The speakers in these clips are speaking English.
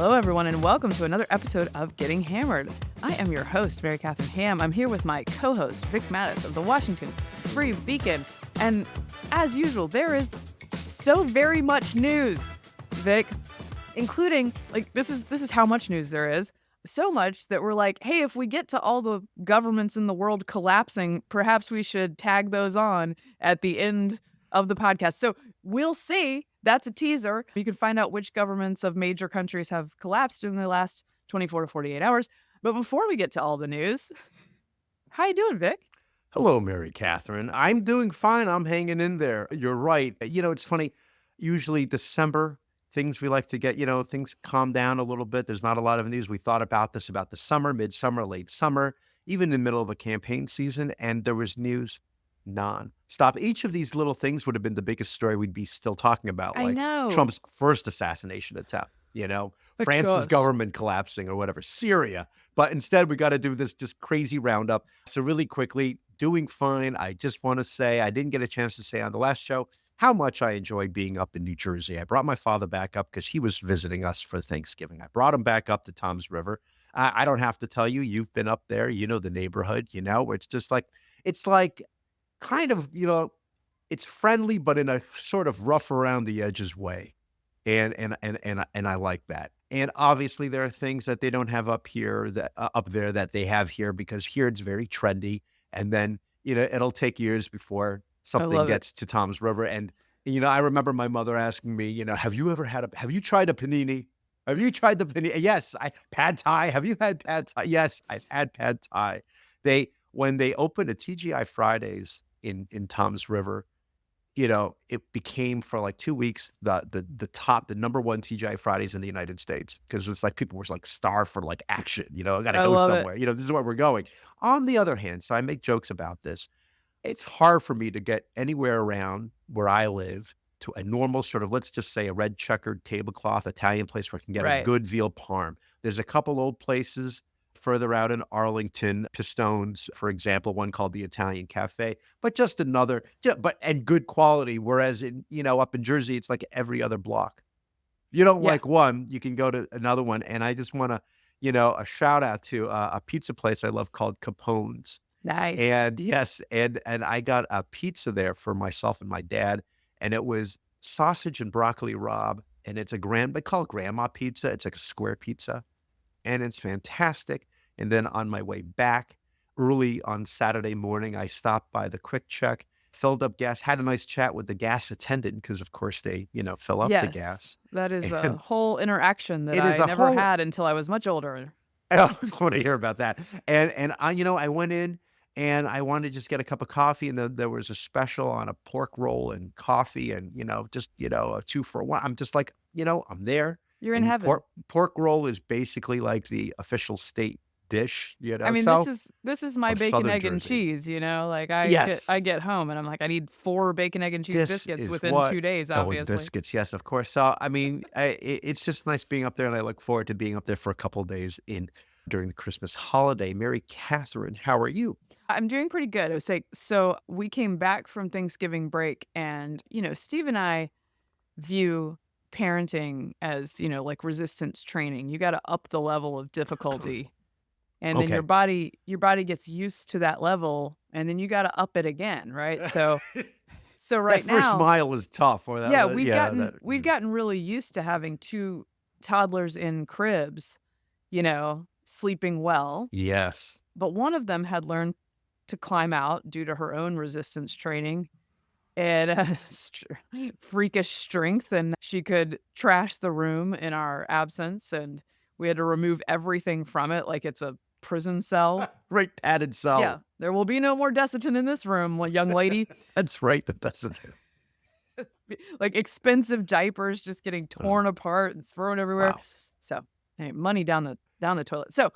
Hello, everyone, and welcome to another episode of Getting Hammered. I am your host, Mary Katharine Ham. I'm here with my co-host, Vic Mattis of the Washington Free Beacon. And as usual, there is so very much news, Vic, including, this is how much news there is. So much that we're like, hey, if we get to all the governments in the world collapsing, perhaps we should tag those on at the end of the podcast. So we'll see. That's a teaser. You can find out which governments of major countries have collapsed in the last 24 to 48 hours. But before we get to all the news, how you doing, Vic? Hello, Mary Catherine. I'm doing fine. I'm hanging in there. You're right. It's funny. Usually December, things we like to get, things calm down a little bit. There's not a lot of news. We thought about this about the summer, midsummer, late summer, even in the middle of a campaign season, and there was news non-stop. Each of these little things would have been the biggest story we'd be still talking about, I know. Trump's first assassination attempt, France's government collapsing or whatever, Syria. But instead, we got to do this just crazy roundup. So really quickly, doing fine. I just want to say, I didn't get a chance to say on the last show how much I enjoy being up in New Jersey. I brought my father back up because he was visiting us for Thanksgiving. I brought him back up to Tom's River. I don't have to tell you, you've been up there, the neighborhood, where it's just it's like kind of, it's friendly, but in a sort of rough around the edges way. And I like that. And obviously there are things that they don't have up here, up there that they have here, because here it's very trendy. And then, it'll take years before something gets to Tom's River. And, I remember my mother asking me, have you tried a panini? Have you tried the panini? Yes. Pad Thai. Have you had pad Thai? Yes, I've had pad Thai. When they opened a TGI Fridays in Tom's River, it became for like 2 weeks the number one TGI Fridays in the United States, because it's like people were like starved for like action. I got to go somewhere. This is where we're going. On the other hand, so I make jokes about this. It's hard for me to get anywhere around where I live to a normal sort of, let's just say, a red checkered tablecloth Italian place where I can get a good veal parm. There's a couple old places further out in Arlington, Pistones, for example, one called the Italian Cafe, but just another, and good quality. Whereas up in Jersey, it's like every other block. You don't like one, you can go to another one. And I just want to, a shout out to a pizza place I love called Capone's. Nice. And yes, and I got a pizza there for myself and my dad, and it was sausage and broccoli rabe, and they call it grandma pizza. It's like a square pizza. And it's fantastic. And then on my way back, early on Saturday morning, I stopped by the Quick Check, filled up gas, had a nice chat with the gas attendant, because of course they, fill up the gas. That is a whole interaction that I never had until I was much older. I want to hear about that. And I went in and I wanted to just get a cup of coffee, and there was a special on a pork roll and coffee, and just a 2-for-1. I'm just like, I'm there. You're in heaven. Pork roll is basically like the official state dish, I mean, this is my bacon, egg, and cheese, I get home and I'm like, I need 4 bacon, egg, and cheese biscuits within 2 days, obviously. Biscuits, yes, of course. So, I mean, it's just nice being up there, and I look forward to being up there for a couple of days during the Christmas holiday. Mary Catherine, how are you? I'm doing pretty good. I was like, so we came back from Thanksgiving break, and, Steve and I view parenting as, like resistance training. You got to up the level of difficulty, and then your body gets used to that level, and then you got to up it again, right? So right now, that first mile is tough. We've gotten really used to having 2 toddlers in cribs, sleeping well. Yes, but one of them had learned to climb out due to her own resistance training and freakish strength, and she could trash the room in our absence, and we had to remove everything from it like it's a prison cell. Right, padded cell. Yeah, there will be no more Desitin in this room, young lady. That's right, the Desitin. Like expensive diapers just getting torn apart and thrown everywhere. Wow. So money down the toilet. So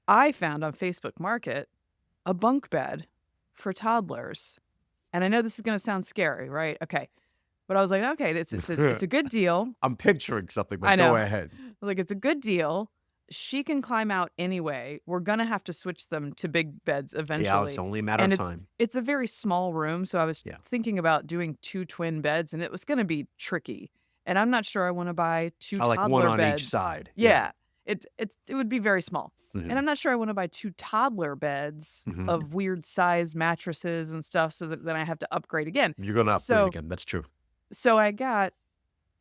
I found on Facebook Market a bunk bed for toddlers. And I know this is going to sound scary, right? Okay. But I was like, okay, it's a good deal. I'm picturing something, but go ahead. Like, it's a good deal. She can climb out anyway. We're going to have to switch them to big beds eventually. Yeah, it's only a matter of time. It's a very small room. So I was thinking about doing 2 twin beds, and it was going to be tricky. And I'm not sure I want to buy two like toddler one on beds. each side. Yeah. It would be very small. Mhm. And I'm not sure I want to buy two toddler beds Mhm. of weird size mattresses and stuff so that then I have to upgrade again. You're going to upgrade again. That's true. So I got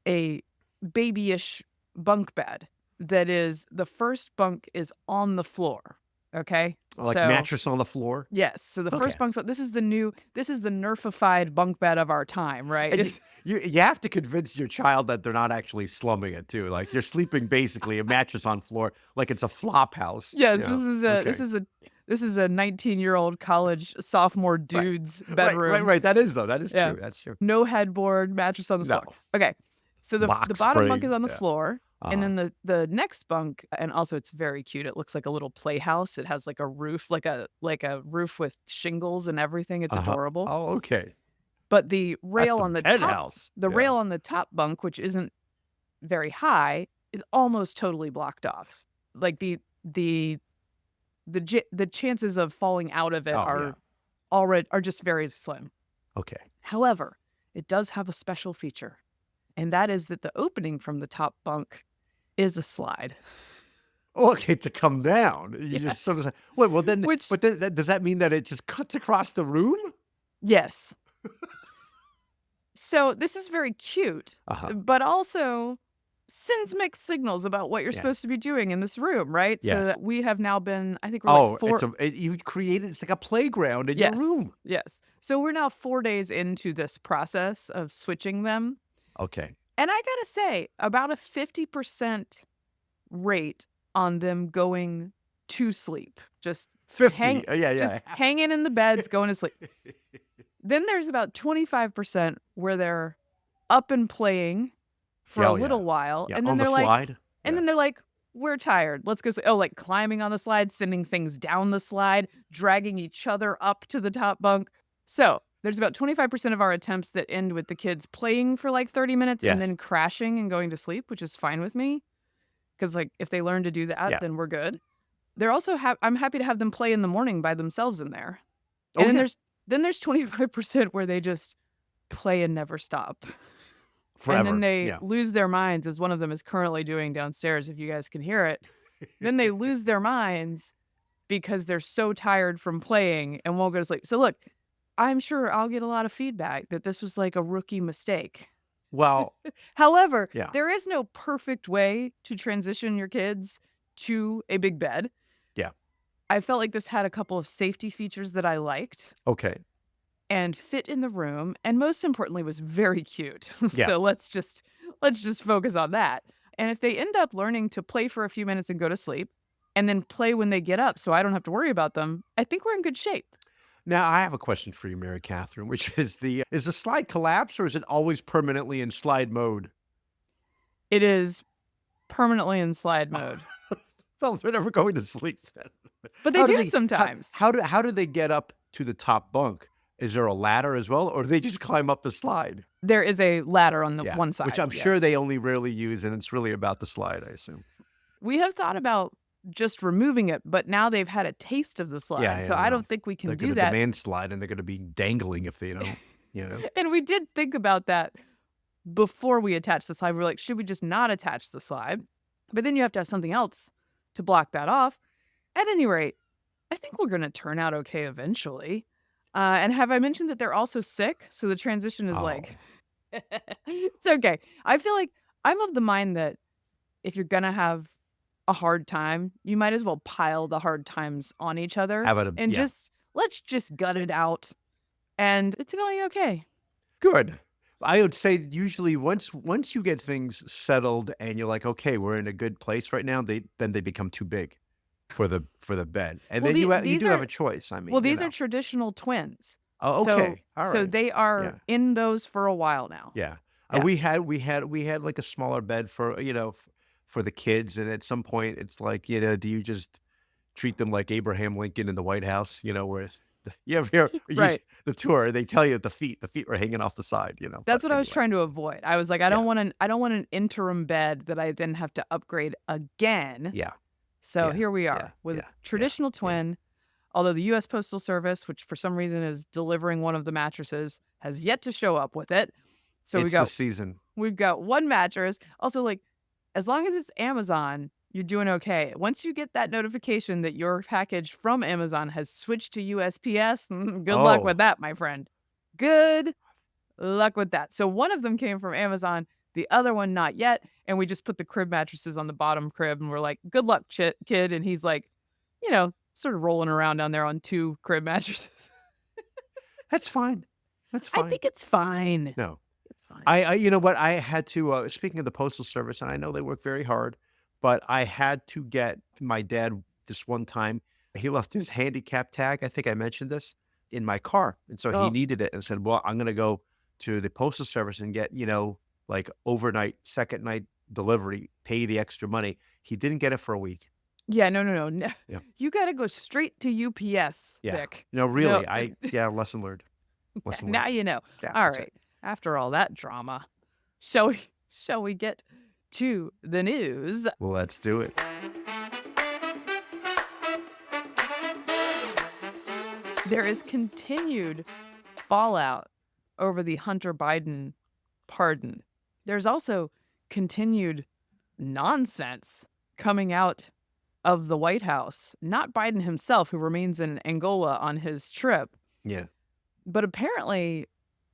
a babyish bunk bed that is, the first bunk is on the floor. Okay. Like mattress on the floor? Yes. So the first bunk, this is the nerfified bunk bed of our time, right? And you have to convince your child that they're not actually slumming it too. Like you're sleeping basically a mattress on floor, like it's a flop house. Yes, this is a 19-year-old college sophomore dude's bedroom. Right. That is though. That is true. That's true. No headboard, mattress on the floor. Okay. So the bottom bunk is on the floor. And then the next bunk, and also it's very cute. It looks like a little playhouse. It has like a roof, like a roof with shingles and everything. It's adorable. Oh, okay. But the rail on the top, rail on the top bunk, which isn't very high, is almost totally blocked off. Like the chances of falling out of it are just very slim. Okay. However, it does have a special feature, and that is that the opening from the top bunk is a slide. Okay, to come down. You just sort of well then but then does that mean that it just cuts across the room? Yes. So this is very cute, but also sends mixed signals about what you're supposed to be doing in this room, right? Yes. So we have now been, I think we're like 4. You created, it's like a playground in your room. Yes. So we're now 4 days into this process of switching them. Okay. And I gotta say, about a 50% rate on them going to sleep. Just 50. Just hanging in the beds, going to sleep. Then there's about 25% where they're up and playing for a little while. Yeah. And then On they're the like, slide? and then they're like, we're tired. Let's go. Like climbing on the slide, sending things down the slide, dragging each other up to the top bunk. So there's about 25% of our attempts that end with the kids playing for like 30 minutes and then crashing and going to sleep, which is fine with me. Because like if they learn to do that, then we're good. They're also I'm happy to have them play in the morning by themselves in there. And then there's 25% where they just play and never stop. Forever. And then they lose their minds, as one of them is currently doing downstairs, if you guys can hear it. Then they lose their minds because they're so tired from playing and won't go to sleep. So look, I'm sure I'll get a lot of feedback that this was like a rookie mistake. Well, however, there is no perfect way to transition your kids to a big bed. Yeah. I felt like this had a couple of safety features that I liked. Okay. And fit in the room, and most importantly was very cute. Yeah. So let's just focus on that. And if they end up learning to play for a few minutes and go to sleep, and then play when they get up so I don't have to worry about them, I think we're in good shape. Now, I have a question for you, Mary Katharine, which is is the slide collapse or is it always permanently in slide mode? It is permanently in slide mode. Well, they're never going to sleep then. But they do sometimes. How do they get up to the top bunk? Is there a ladder as well, or do they just climb up the slide? There is a ladder on the one side. Which I'm sure they only rarely use, and it's really about the slide, I assume. We have thought about just removing it, but now they've had a taste of the slide, so I don't think we can do that. They're going to demand slide, and they're going to be dangling if they don't, And we did think about that before we attached the slide. We were like, should we just not attach the slide? But then you have to have something else to block that off. At any rate, I think we're going to turn out okay eventually. And have I mentioned that they're also sick? So the transition is like, it's okay. I feel like I'm of the mind that if you're going to have a hard time, you might as well pile the hard times on each other let's just gut it out. And it's going okay. Good. I would say usually once you get things settled and you're like, okay, we're in a good place right now, then they become too big for the bed. And then you do have a choice. I mean, these are traditional twins. Oh, okay. All right. So they are in those for a while now. Yeah. We had like a smaller bed for the kids, and at some point it's like, do you just treat them like Abraham Lincoln in the White House, where you ever hear the tour, they tell you that the feet were hanging off the side, That's what I was trying to avoid. I was like, I don't want an interim bed that I then have to upgrade again. Yeah. So here we are with a traditional twin, although the U.S. Postal Service, which for some reason is delivering one of the mattresses, has yet to show up with it. So it's the season. We've got one mattress. Also, like, as long as it's Amazon, you're doing okay. Once you get that notification that your package from Amazon has switched to USPS, good luck Oh, with that, my friend. Good luck with that. So one of them came from Amazon, the other one not yet. And we just put the crib mattresses on the bottom crib and we're like, good luck, kid. And he's like, sort of rolling around down there on 2 crib mattresses. that's fine. That's I fine. think it's fine. No. It's fine. You know what? I had to, speaking of the Postal Service, and I know they work very hard, but I had to get my dad this one time. He left his handicap tag, I think I mentioned this, in my car. And so he Oh, needed it and said, well, I'm going to go to the Postal Service and get, like overnight, second night delivery, pay the extra money. He didn't get it for a week. yeah, no. Yeah. You got to go straight to UPS, Yeah. Vic. Really, No. lesson learned. Lesson Now learned. you know. Yeah, All that's right. After all that drama, shall we get to the news? Well, let's do it. There is continued fallout over the Hunter Biden pardon. There's also continued nonsense coming out of the White House. Not Biden himself, who remains in Angola on his trip, Yeah. but apparently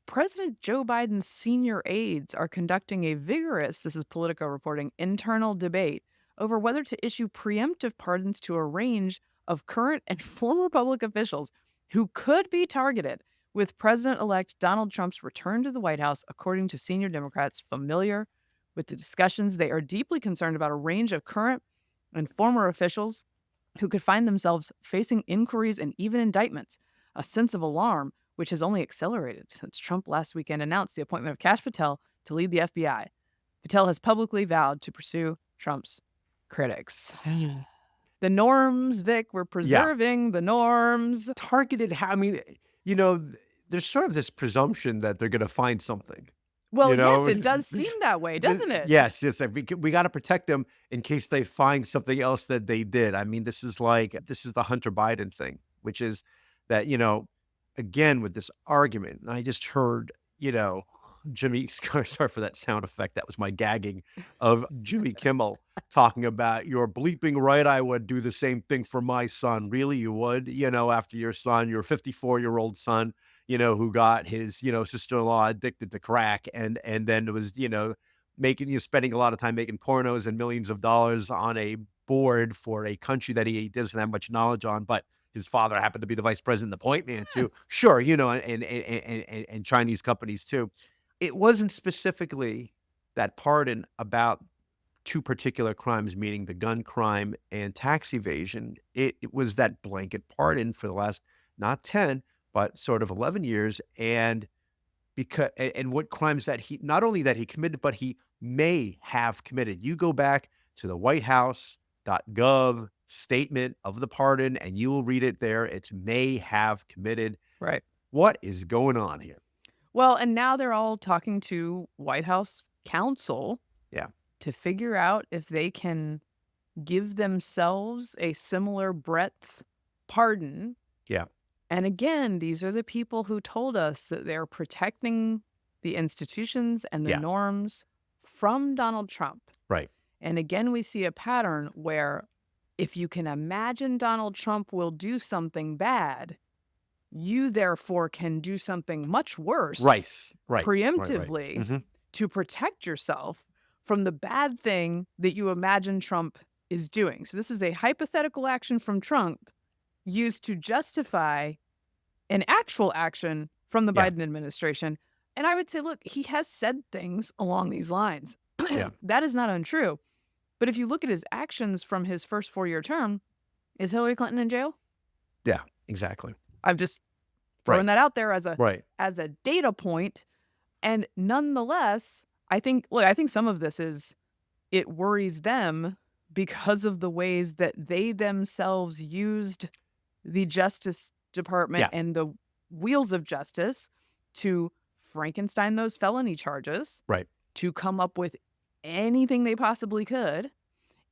President Joe Biden's senior aides are conducting a vigorous, this is Politico reporting, internal debate over whether to issue preemptive pardons to a range of current and former public officials who could be targeted with President-elect Donald Trump's return to the White House, according to senior Democrats familiar with the discussions. They are deeply concerned about a range of current and former officials who could find themselves facing inquiries and even indictments, a sense of alarm which has only accelerated since Trump last weekend announced the appointment of Kash Patel to lead the FBI. Patel has publicly vowed to pursue Trump's critics. The norms, Vic, we're preserving the norms. Targeted, there's sort of this presumption that they're going to find something. Well, yes, it does seem that way, doesn't it? Yes. We got to protect them in case they find something else that they did. I mean, this is the Hunter Biden thing, which is that, again, with this argument, and I just heard, Jimmy, sorry for that sound effect. That was my gagging of Jimmy Kimmel talking about, you're bleeping right. I would do the same thing for my son. Really, you would, after your 54-year-old son, who got his, sister-in-law addicted to crack and then was, spending a lot of time making pornos and millions of dollars on a board for a country that he doesn't have much knowledge on, but his father happened to be the vice president, the point man too. Sure, and Chinese companies too. It wasn't specifically that pardon about 2 particular crimes, meaning the gun crime and tax evasion. It was that blanket pardon for the last not 10, but sort of 11 years, and what crimes that he not only that he committed, but he may have committed. You go back to the WhiteHouse.gov statement of the pardon, and you will read it there. It's may have committed. Right. What is going on here? Well, and now they're all talking to White House counsel to figure out if they can give themselves a similar breadth pardon. Yeah. And again, these are the people who told us that they're protecting the institutions and the norms from Donald Trump. Right. And again, we see a pattern where if you can imagine Donald Trump will do something bad, you therefore can do something much worse preemptively to protect yourself from the bad thing that you imagine Trump is doing. So this is a hypothetical action from Trump used to justify an actual action from the Biden administration. And I would say, look, he has said things along these lines. That is not untrue. But if you look at his actions from his first 4-year term, is Hillary Clinton in jail? Yeah, exactly. I'm just throwing that out there as a data point. And nonetheless, I think some of this is it worries them because of the ways that they themselves used the Justice Department and the wheels of justice to Frankenstein those felony charges, to come up with anything they possibly could,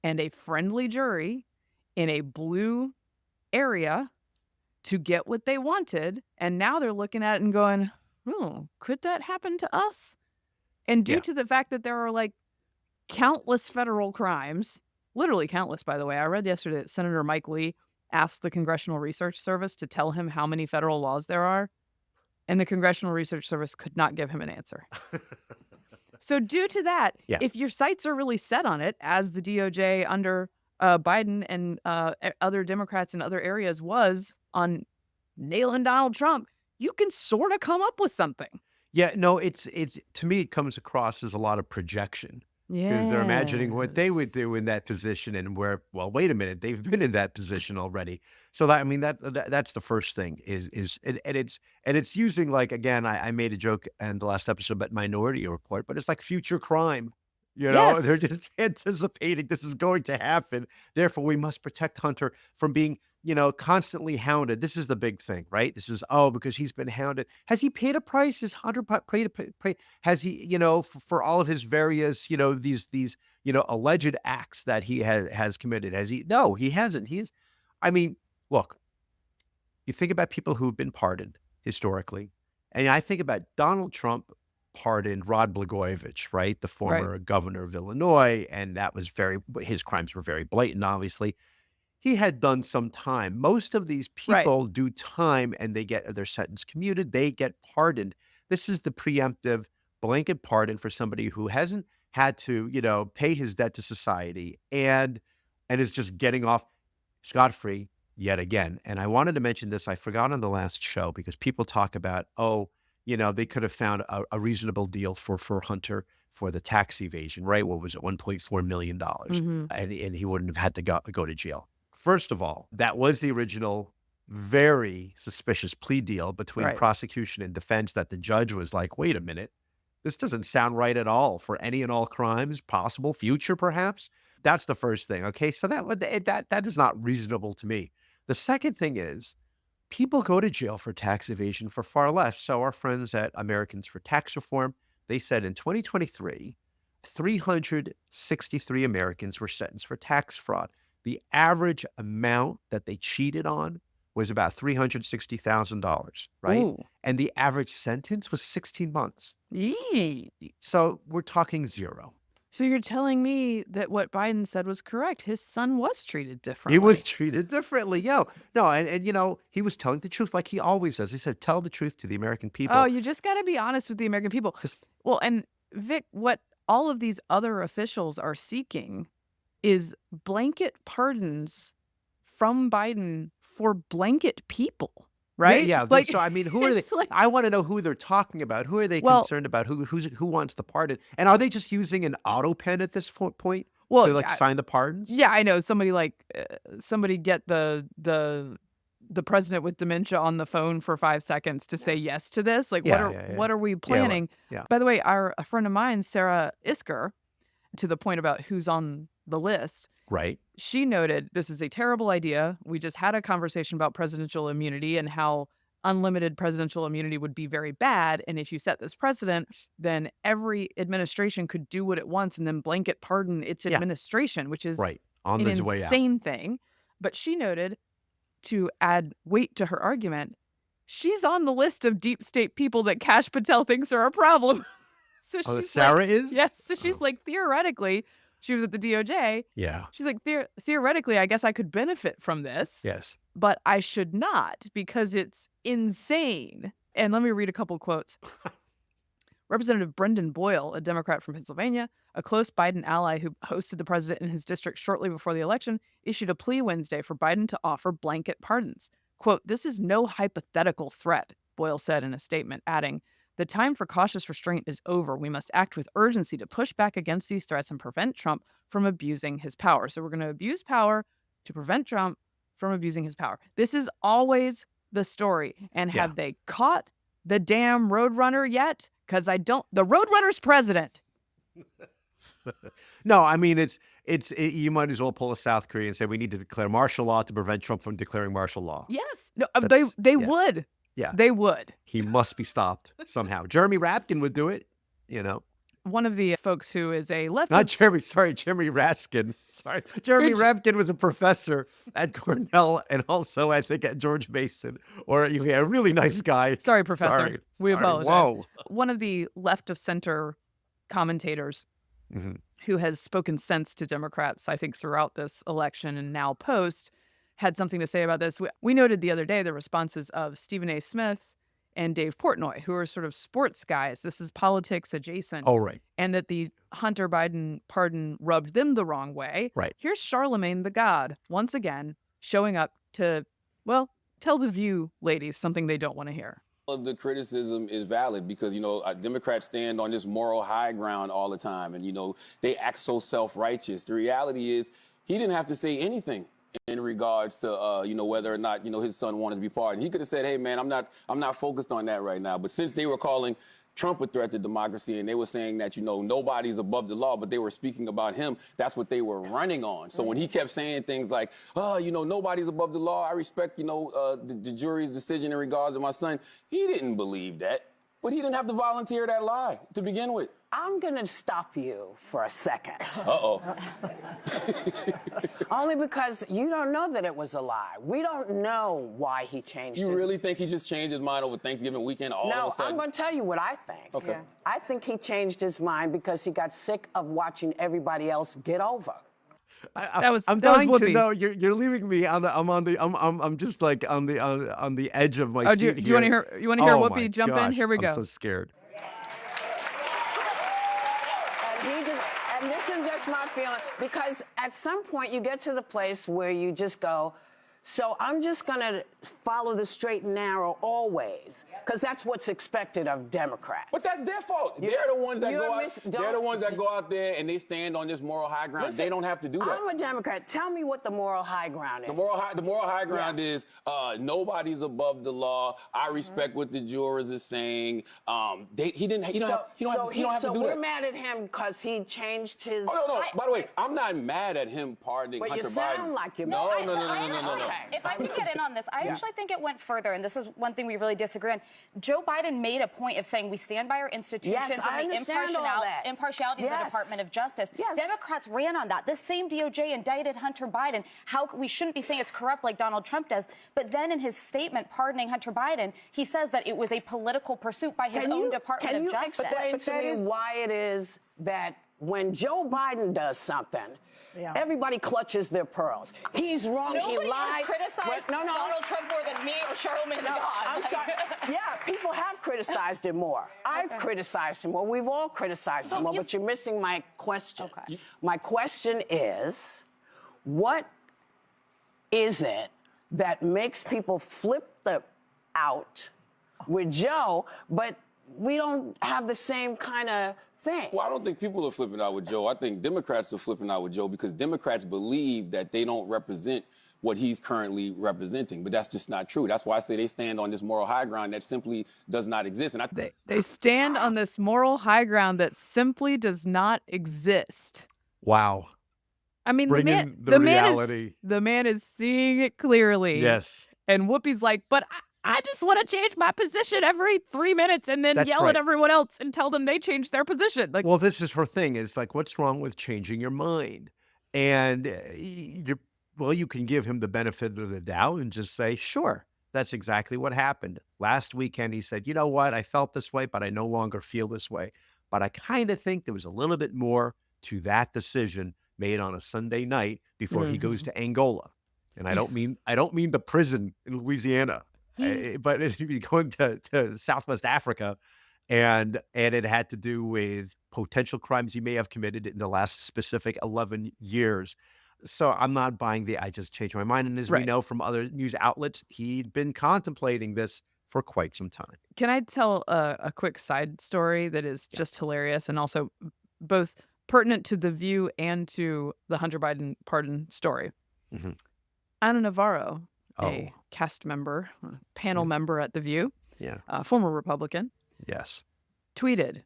and a friendly jury in a blue area to get what they wanted. And now they're looking at it and going, could that happen to us? And due Yeah. to the fact that there are like countless federal crimes, literally countless, by the way. I read yesterday that Senator Mike Lee asked the Congressional Research Service to tell him how many federal laws there are, and the Congressional Research Service could not give him an answer. So due to that, Yeah. if your sights are really set on it, as the DOJ under Biden and other Democrats in other areas was on nailing Donald Trump, you can sort of come up with something. Yeah, no, it's to me, it comes across as a lot of projection. Because they're imagining what they would do in that position, and where, well, wait a minute, they've been in that position already. So that, I mean, that's the first thing and it's using, like, again, I made a joke in the last episode about Minority Report, but it's like future crime. Yes. They're just anticipating this is going to happen. Therefore, we must protect Hunter from being, constantly hounded. This is the big thing, right? This is, because he's been hounded. Has he paid a price? Has Hunter paid? Has he, for all of his various, these, alleged acts that he has committed? Has he? No, he hasn't. I mean, look, you think about people who've been pardoned historically, and I think about Donald Trump pardoned Rod Blagojevich, right? The former governor of Illinois. And that was his crimes were very blatant, obviously. He had done some time. Most of these people do time and they get their sentence commuted. They get pardoned. This is the preemptive blanket pardon for somebody who hasn't had to, pay his debt to society and is just getting off scot-free yet again. And I wanted to mention this. I forgot on the last show because people talk about, they could have found a reasonable deal for Hunter for the tax evasion, right? What was it, $1.4 million? Mm-hmm. And he wouldn't have had to go to jail. First of all, that was the original very suspicious plea deal between prosecution and defense that the judge was like, wait a minute, this doesn't sound right at all for any and all crimes, possible, future perhaps. That's the first thing, okay? So that is not reasonable to me. The second thing is, people go to jail for tax evasion for far less. So our friends at Americans for Tax Reform, they said in 2023, 363 Americans were sentenced for tax fraud. The average amount that they cheated on was about $360,000, right? Ooh. And the average sentence was 16 months. Yee. So we're talking zero. So you're telling me that what Biden said was correct. His son was treated differently. He was treated differently. No, and he was telling the truth like he always does. He said, tell the truth to the American people. Oh, you just got to be honest with the American people. Well, and Vic, what all of these other officials are seeking is blanket pardons from Biden for blanket people, right? Yeah. Like, so, I mean, who are they? like- I want to know who they're talking about. Who are they concerned about? Who wants the pardon? And are they just using an auto pen at this point? Well, to sign the pardons? Yeah, I know. Somebody get the president with dementia on the phone for 5 seconds to say yes to this. Like, what are we planning? Yeah. By the way, a friend of mine, Sarah Isker, to the point about who's on the list. Right. She noted, this is a terrible idea. We just had a conversation about presidential immunity and how unlimited presidential immunity would be very bad. And if you set this precedent, then every administration could do what it wants and then blanket pardon its administration, which is on an his way out. insane thing. But she noted, to add weight to her argument, she's on the list of deep state people that Kash Patel thinks are a problem. So she's Sarah is? Yes. So she's like, theoretically, she was at the DOJ. Yeah. She's like, theoretically, I guess I could benefit from this. Yes. But I should not, because it's insane. And let me read a couple quotes. Representative Brendan Boyle, a Democrat from Pennsylvania, a close Biden ally who hosted the president in his district shortly before the election, issued a plea Wednesday for Biden to offer blanket pardons. Quote, "This is no hypothetical threat," Boyle said in a statement, adding, "The time for cautious restraint is over. We must act with urgency to push back against these threats and prevent Trump from abusing his power." So we're going to abuse power to prevent Trump from abusing his power. This is always the story. And have they caught the damn Roadrunner yet? Because the Roadrunner's president. No, I mean, you might as well pull a South Korea and say we need to declare martial law to prevent Trump from declaring martial law. Yes. No, they would. Yeah. They would. He must be stopped somehow. Jeremy Rapkin would do it, One of the folks who is a left. Not Jeremy, sorry, Jeremy Raskin. Sorry. Jeremy Rapkin was a professor at Cornell and also, I think, at George Mason. Or a really nice guy. Sorry, Professor. We apologize. Whoa. One of the left of center commentators who has spoken sense to Democrats, I think, throughout this election and now post, had something to say about this. We noted the other day the responses of Stephen A. Smith and Dave Portnoy, who are sort of sports guys. This is politics adjacent. Oh, right. And that the Hunter Biden pardon rubbed them the wrong way. Right. Here's Charlemagne the God, once again, showing up to, well, tell the View ladies something they don't want to hear. Of the criticism is valid because, Democrats stand on this moral high ground all the time. And, they act so self-righteous. The reality is he didn't have to say anything in regards to, whether or not, his son wanted to be pardoned. He could have said, hey, man, I'm not focused on that right now. But since they were calling Trump a threat to democracy and they were saying that, nobody's above the law, but they were speaking about him, that's what they were running on. So when he kept saying things like, nobody's above the law, I respect, the jury's decision in regards to my son, he didn't believe that. But he didn't have to volunteer that lie to begin with. I'm going to stop you for a second. Uh-oh. Only because you don't know that it was a lie. We don't know why he changed his mind. You really think he just changed his mind over Thanksgiving weekend all of a sudden? No, I'm going to tell you what I think. Okay. Yeah. I think he changed his mind because he got sick of watching everybody else get over. I'm dying to know. You're leaving me on the. I'm just like on the edge of my seat. Do you want to hear? You want to hear Whoopi jump in? Here we go. I'm so scared. And this is just my feeling, because at some point you get to the place where you just go, so I'm just going to follow the straight and narrow always, because that's what's expected of Democrats. But that's their fault. They're the ones that go out. They're the ones that go out there and they stand on this moral high ground. Listen, they don't have to do that. I'm a Democrat. Tell me what the moral high ground is. The moral high ground is nobody's above the law. I respect what the jurors are saying. He don't have to do that. So we're mad at him because he changed his. Oh no. By the way, I'm not mad at him pardoning Hunter Biden. But you sound like you're mad. No. If I can get in on this, I actually think it went further, and this is one thing we really disagree on. Joe Biden made a point of saying we stand by our institutions and the impartiality of the Department of Justice. Yes. Democrats ran on that. This same DOJ indicted Hunter Biden. We shouldn't be saying it's corrupt like Donald Trump does, but then in his statement pardoning Hunter Biden, he says that it was a political pursuit by his own Department of Justice. Can you explain to me why it is that when Joe Biden does something, everybody clutches their pearls? He's wrong. Nobody he lied. has criticized Donald Trump more than me or Charlemagne the God. I'm sorry. Yeah, people have criticized him more. I've criticized him more. We've all criticized him more, but you're missing my question. Okay. My question is, what is it that makes people flip out with Joe, but we don't have the same kind of thing? Well, I don't think people are flipping out with Joe. I think Democrats are flipping out with Joe because Democrats believe that they don't represent what he's currently representing. But that's just not true. That's why I say they stand on this moral high ground that simply does not exist. And they stand on this moral high ground that simply does not exist. Wow. I mean, the man is seeing it clearly. Yes. And Whoopi's like, but I just want to change my position every 3 minutes and then yell at everyone else and tell them they changed their position. Like, well, this is her thing. Is like, what's wrong with changing your mind? And you can give him the benefit of the doubt and just say, sure, that's exactly what happened. Last weekend, he said, you know what? I felt this way, but I no longer feel this way. But I kind of think there was a little bit more to that decision made on a Sunday night before he goes to Angola. And I don't mean the prison in Louisiana. But he's going to Southwest Africa, and it had to do with potential crimes he may have committed in the last specific 11 years. So I'm not buying I just changed my mind. And as we know from other news outlets, he'd been contemplating this for quite some time. Can I tell a quick side story that is just hilarious and also both pertinent to The View and to the Hunter Biden pardon story? Mm-hmm. Ana Navarro, a cast member, panel member at The View, former Republican, tweeted,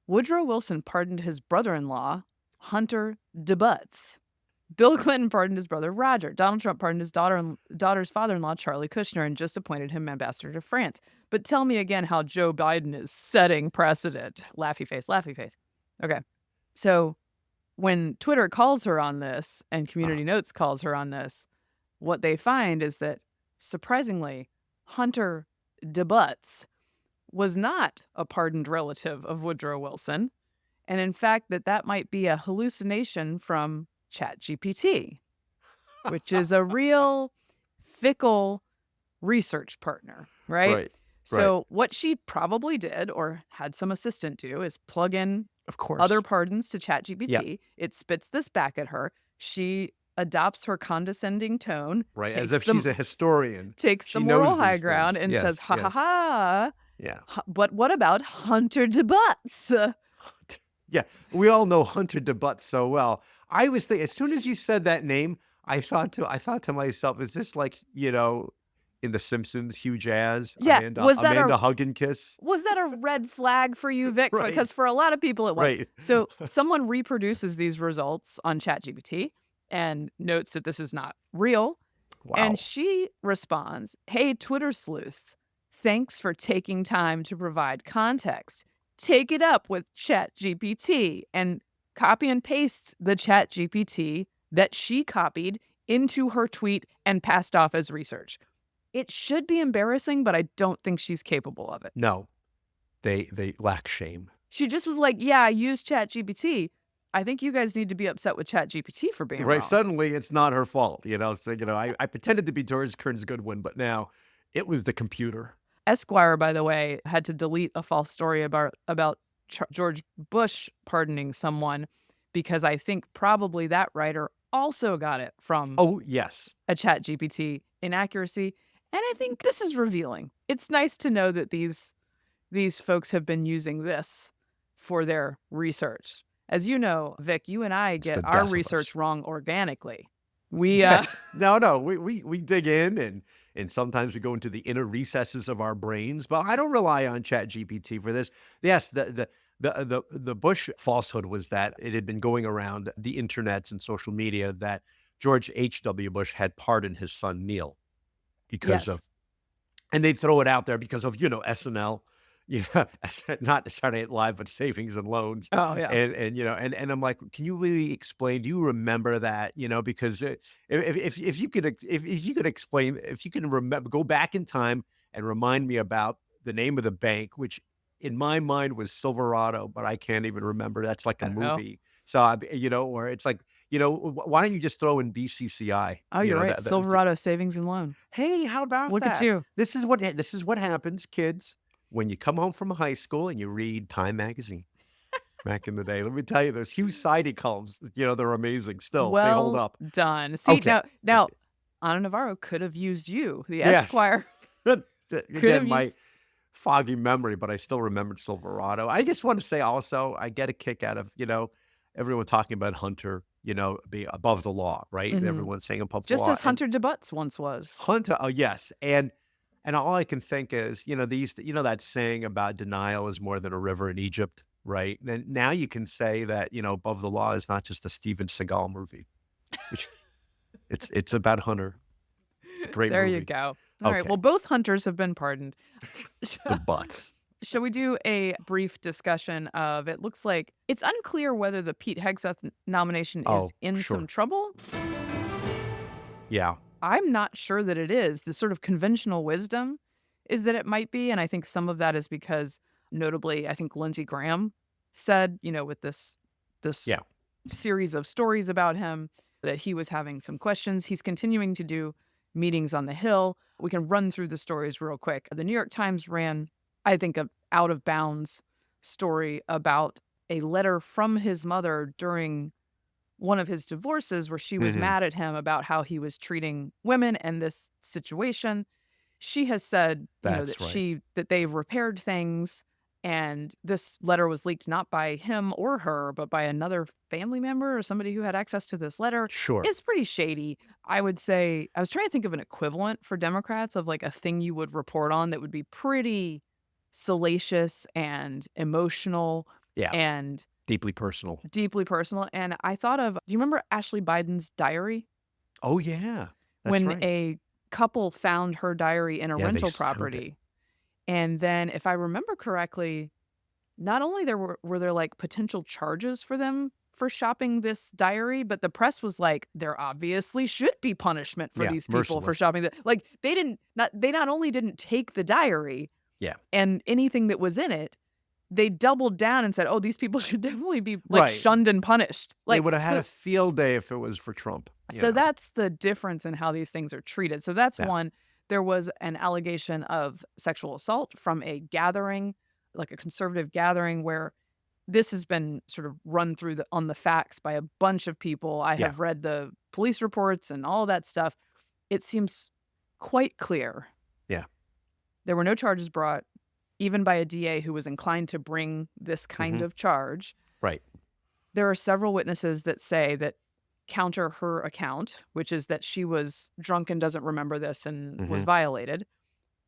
Woodrow Wilson pardoned his brother-in-law, Hunter deButts. Bill Clinton pardoned his brother, Roger. Donald Trump pardoned his daughter's father-in-law, Charlie Kushner, and just appointed him ambassador to France. But tell me again how Joe Biden is setting precedent. Laughy face, laughy face. Okay. So when Twitter calls her on this and Community Notes calls her on this, what they find is that, surprisingly, Hunter deButts was not a pardoned relative of Woodrow Wilson, And in fact, that might be a hallucination from ChatGPT, which is a real fickle research partner, right? Right. So what she probably did or had some assistant do is plug in Of course. other pardons to ChatGPT. Yeah. It spits this back at her. She adopts her condescending tone. Right. As if she's a historian. Takes She the moral knows high these ground things. and Yes, says, ha yes. ha ha. Yeah. But what about Hunter deButts? Yeah. We all know Hunter deButts so well. I was thinking, as soon as you said that name, I thought to myself, is this like, in The Simpsons, Hugh Jazz, Yeah, Amanda was that Amanda Hug and Kiss? Was that a red flag for you, Vic? Right. Because for a lot of people it was. Right. So someone reproduces these results on ChatGPT and notes that this is not real. Wow. And she responds, "Hey, Twitter sleuth, thanks for taking time to provide context. Take it up with ChatGPT," and copy and paste the ChatGPT that she copied into her tweet and passed off as research. It should be embarrassing, but I don't think she's capable of it. No, they lack shame. She just was like, yeah, I use ChatGPT. I think you guys need to be upset with ChatGPT for being Right. wrong. Suddenly it's not her fault, So, I pretended to be George Kearns Goodwin, but now it was the computer. Esquire, by the way, had to delete a false story about George Bush pardoning someone because I think probably that writer also got it from Oh, yes. a ChatGPT inaccuracy. And I think this is revealing. It's nice to know that these folks have been using this for their research. As you know, Vic, you and I get our research wrong organically. Yes. No, we dig in and sometimes we go into the inner recesses of our brains, but I don't rely on ChatGPT for this. Yes, the Bush falsehood was that it had been going around the internets and social media that George H.W. Bush had pardoned his son Neil because of, and they throw it out there because of, SNL, not Saturday Night Live, but Savings and Loans. Oh yeah. And I'm like, can you really explain? Do you remember that? Because if you could explain, if you can remember, go back in time and remind me about the name of the bank, which in my mind was Silverado, but I can't even remember. That's like a movie. So, or it's like, why don't you just throw in BCCI? Oh, you're right. Silverado Savings and Loan. Hey, how about Look that? at you. This is what happens, kids, when you come home from high school and you read Time magazine. Back in the day, let me tell you, those Hugh Sidey columns, they're amazing. Still, they hold up. Done. See, Okay. now, Ana Navarro could have used you, the Yes. Esquire. Again, my foggy memory, but I still remembered Silverado. I just want to say also, I get a kick out of, everyone talking about Hunter, be above the law, right? Mhm. Everyone's saying above the law. Just as Hunter deButts once was. Hunter, oh yes. And all I can think is, that saying about denial is more than a river in Egypt, right? And now you can say that, above the law is not just a Steven Seagal movie. Which it's about Hunter. It's a great There movie. you go. All right. Okay. Well, both Hunters have been pardoned. deButts. Shall we do a brief discussion of, it looks like it's unclear whether the Pete Hegseth nomination is in sure. some trouble. Yeah. I'm not sure that it is. The sort of conventional wisdom is that it might be. And I think some of that is because, notably, I think Lindsey Graham said, with this Yeah. series of stories about him, that he was having some questions. He's continuing to do meetings on the Hill. We can run through the stories real quick. The New York Times ran, I think, an out of bounds story about a letter from his mother during one of his divorces where she was Mhm. mad at him about how he was treating women and this situation. She has said, That's that right. that they've repaired things, and this letter was leaked not by him or her, but by another family member or somebody who had access to this letter. Sure. It's pretty shady. I would say, I was trying to think of an equivalent for Democrats of like a thing you would report on that would be pretty salacious and emotional Yeah. and Deeply personal. deeply personal. And I thought of, do you remember Ashley Biden's diary? Oh, yeah. That's When right. a couple found her diary in a Yeah, they rental found it. property. And then, if I remember correctly, not only were there like potential charges for them for shopping this diary, but the press was like, there obviously should be punishment for Yeah, these people for merciless. shopping. Like they not only didn't take the diary Yeah. and anything that was in it, they doubled down and said, oh, these people should definitely be like shunned and punished. Like, they would have had a field day if it was for Trump. So that's the difference in how these things are treated. So that's one. There was an allegation of sexual assault from a gathering, like a conservative gathering, where this has been sort of run through on the facts by a bunch of people. I have read the police reports and all that stuff. It seems quite clear. Yeah. There were no charges brought, even by a DA who was inclined to bring this kind of charge. Right. There are several witnesses that say that counter her account, which is that she was drunk and doesn't remember this and was violated.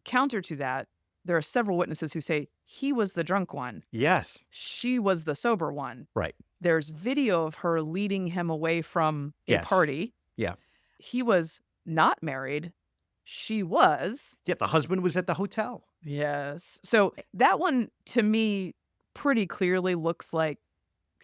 Counter to that, there are several witnesses who say he was the drunk one. Yes. She was the sober one. Right. There's video of her leading him away from a party. Yeah. He was not married. She was. Yeah, the husband was at the hotel. Yes. So that one, to me, pretty clearly looks like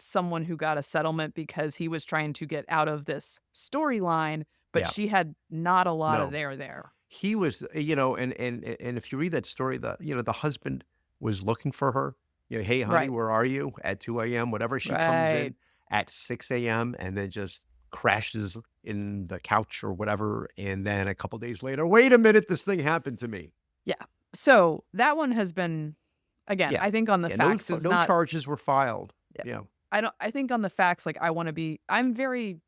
someone who got a settlement because he was trying to get out of this storyline, but she had not a lot of there. He was, you know, and if you read that story, the husband was looking for her. You know, hey, honey, where are you? At 2 a.m., whatever. She comes in at 6 a.m. and then just crashes in the couch or whatever. And then a couple days later, wait a minute, this thing happened to me. Yeah. So that one has been, again, I think on the facts no charges were filed. Yeah. I think on the facts, like I'm very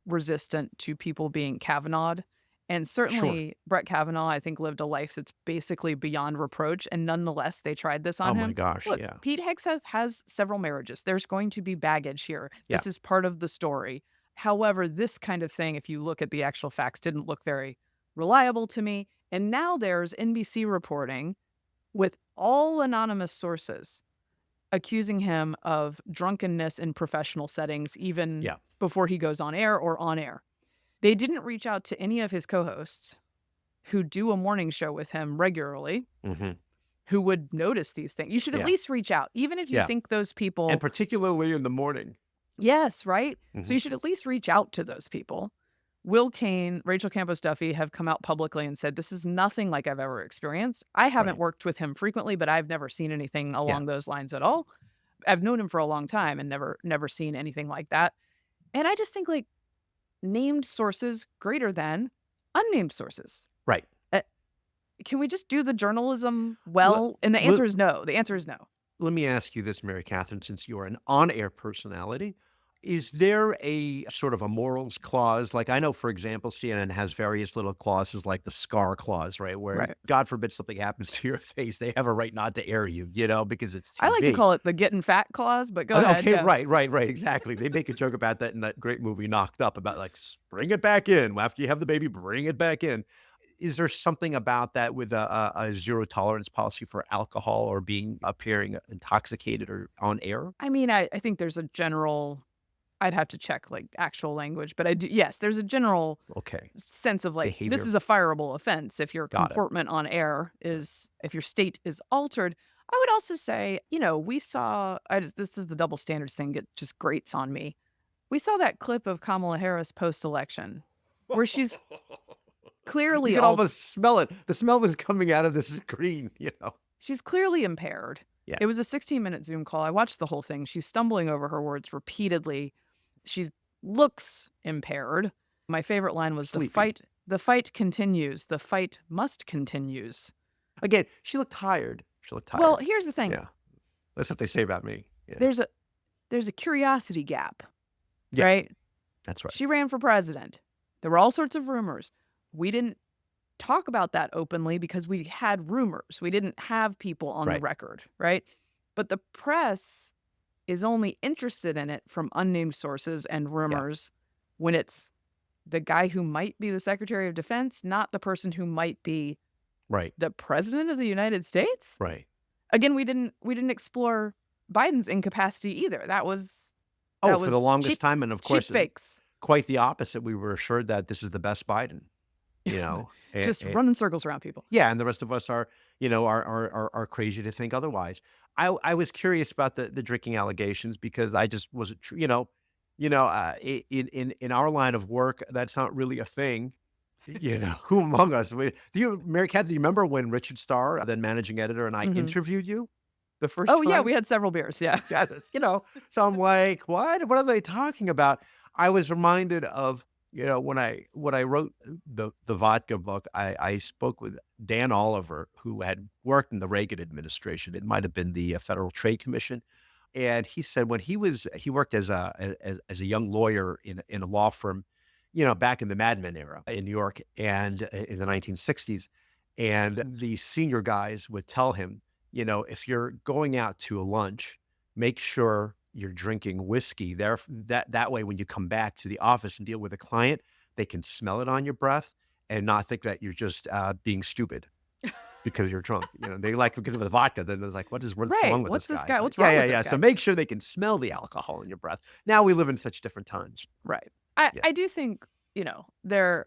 resistant to people being Kavanaugh'd. And certainly Brett Kavanaugh, I think, lived a life that's basically beyond reproach. And nonetheless, they tried this on him. Oh, my gosh. Look, Pete Hegseth has several marriages. There's going to be baggage here. This is part of the story. However, this kind of thing, if you look at the actual facts, didn't look very reliable to me. And now there's NBC reporting with all anonymous sources accusing him of drunkenness in professional settings, even before he goes on air or on air. They didn't reach out to any of his co-hosts who do a morning show with him regularly, who would notice these things. You should at least reach out, even if you think those people... And particularly in the morning. Yes, right? So you should at least reach out to those people. Will Cain, Rachel Campos Duffy have come out publicly and said, this is nothing like I've ever experienced. I haven't worked with him frequently, but I've never seen anything along those lines at all. I've known him for a long time and never seen anything like that. And I just think, like, named sources greater than unnamed sources. Right. Can we just do the journalism well? And the answer is no. The answer is no. Let me ask you this, Mary Katharine, since you're an on-air personality. Is there a sort of a morals clause? Like, I know, for example, CNN has various little clauses like the SCAR clause, right? Where, God forbid something happens to your face, they have a right not to air you, you know, because it's TV. I like to call it the getting fat clause, but go ahead. Okay, right, exactly. They make a joke about that in that great movie Knocked Up about, like, bring it back in. After you have the baby, bring it back in. Is there something about that with a zero tolerance policy for alcohol or appearing intoxicated or on air? I mean, I think there's a general... I'd have to check like actual language, but I do. Yes, there's a general sense of like behavior. This is a fireable offense if your comportment on air if your state is altered. I would also say, you know, we saw this is the double standards thing. It just grates on me. We saw that clip of Kamala Harris post-election where she's clearly you could almost smell it. The smell was coming out of this screen. You know, she's clearly impaired. Yeah. It was a 16-minute Zoom call. I watched the whole thing. She's stumbling over her words repeatedly. She looks impaired. My favorite line was the fight continues. The fight must continues. Again, she looked tired. Well, here's the thing. Yeah. That's what they say about me. Yeah. There's a curiosity gap. Yeah. Right? That's right. She ran for president. There were all sorts of rumors. We didn't talk about that openly because we had rumors. We didn't have people on the record, right? But the press is only interested in it from unnamed sources and rumors when it's the guy who might be the Secretary of Defense, not the person who might be the President of the United States. Right. Again, we didn't explore Biden's incapacity either. That was for the longest time, and of course, cheap fakes. Quite the opposite. We were assured that this is the best Biden. You know, just running circles around people. Yeah, and the rest of us are crazy to think otherwise. I was curious about the drinking allegations because I just wasn't, in our line of work, that's not really a thing. You know, who among us? Mary Katharine, do you remember when Richard Starr, then managing editor, and I interviewed you? the first Oh, time. yeah, we had several beers. Yeah. Yeah, so I'm like, what are they talking about? I was reminded of, when I wrote the vodka book, I spoke with Dan Oliver, who had worked in the Reagan administration. It might have been the Federal Trade Commission. And he said when he worked as a young lawyer in a law firm, back in the Mad Men era in New York and in the 1960s. And the senior guys would tell him, if you're going out to a lunch, make sure you're drinking whiskey there. That way, when you come back to the office and deal with a client, they can smell it on your breath and not think that you're just being stupid because you're drunk. They like because of the vodka. Then there's like, what's wrong with What's this this guy? guy? What's wrong with this Yeah. guy? So make sure they can smell the alcohol in your breath. Now we live in such different times. Right. Yeah. I do think, there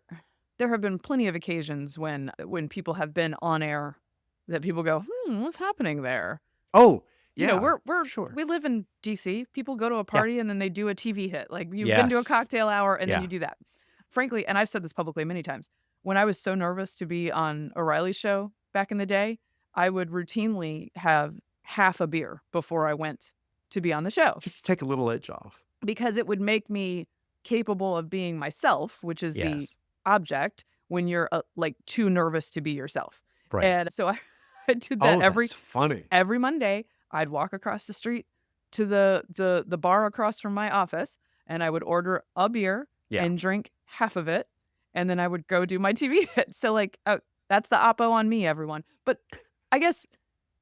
have been plenty of occasions when people have been on air that people go, what's happening there? Oh, yeah. We're sure. we live in DC. People go to a party and then they do a TV hit. Like you've been to a Yes. cocktail hour and then Yeah. you do that. Frankly, and I've said this publicly many times, when I was so nervous to be on O'Reilly's show back in the day, I would routinely have half a beer before I went to be on the show Just to take a little edge off. because it would make me capable of being myself, which is the Yes. object when you're like too nervous to be yourself. Right. And so I did that That's funny. every Monday. I'd walk across the street to the bar across from my office and I would order a beer Yeah. and drink half of it. And then I would go do my TV hit. So like, that's the oppo on me, everyone. But I guess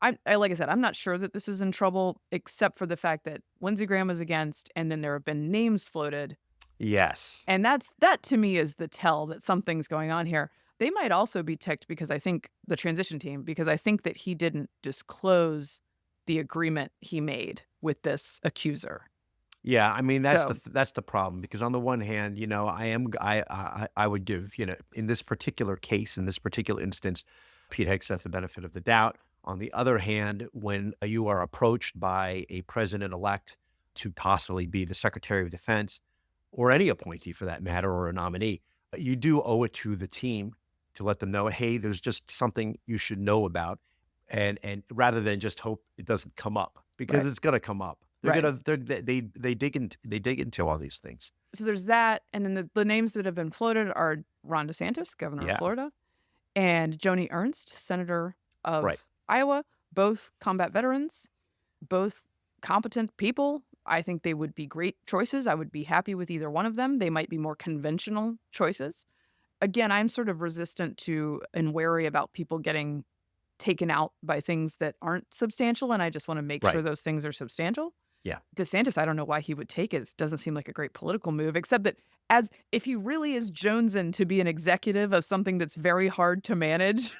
like I said, I'm not sure that this is in trouble, except for the fact that Lindsey Graham is against, and then there have been names floated. Yes. And that to me is the tell that something's going on here. They might also be ticked because I think the transition team, because I think that he didn't disclose the agreement he made with this accuser. Yeah, I mean that's So- that's the problem because on the one hand, I would give in this particular case, in this particular instance, Pete Hegseth the benefit of the doubt. On the other hand, when you are approached by a president-elect to possibly be the Secretary of Defense or any appointee for that matter or a nominee, you do owe it to the team to let them know, hey, there's just something you should know about, and rather than just hope it doesn't come up because Right. it's going to come up. They're Right. gonna they dig into all these things. So there's that. And then the names that have been floated are Ron DeSantis, governor Yeah. of Florida, and Joni Ernst, senator of Right. Iowa, both combat veterans, both competent people. I think they would be great choices. I would be happy with either one of them. They might be more conventional choices. Again, I'm sort of resistant to and wary about people getting taken out by things that aren't substantial. And I just want to make sure Right. those things are substantial. Yeah. DeSantis, I don't know why he would take it. It doesn't seem like a great political move, except that if he really is jonesing to be an executive of something that's very hard to manage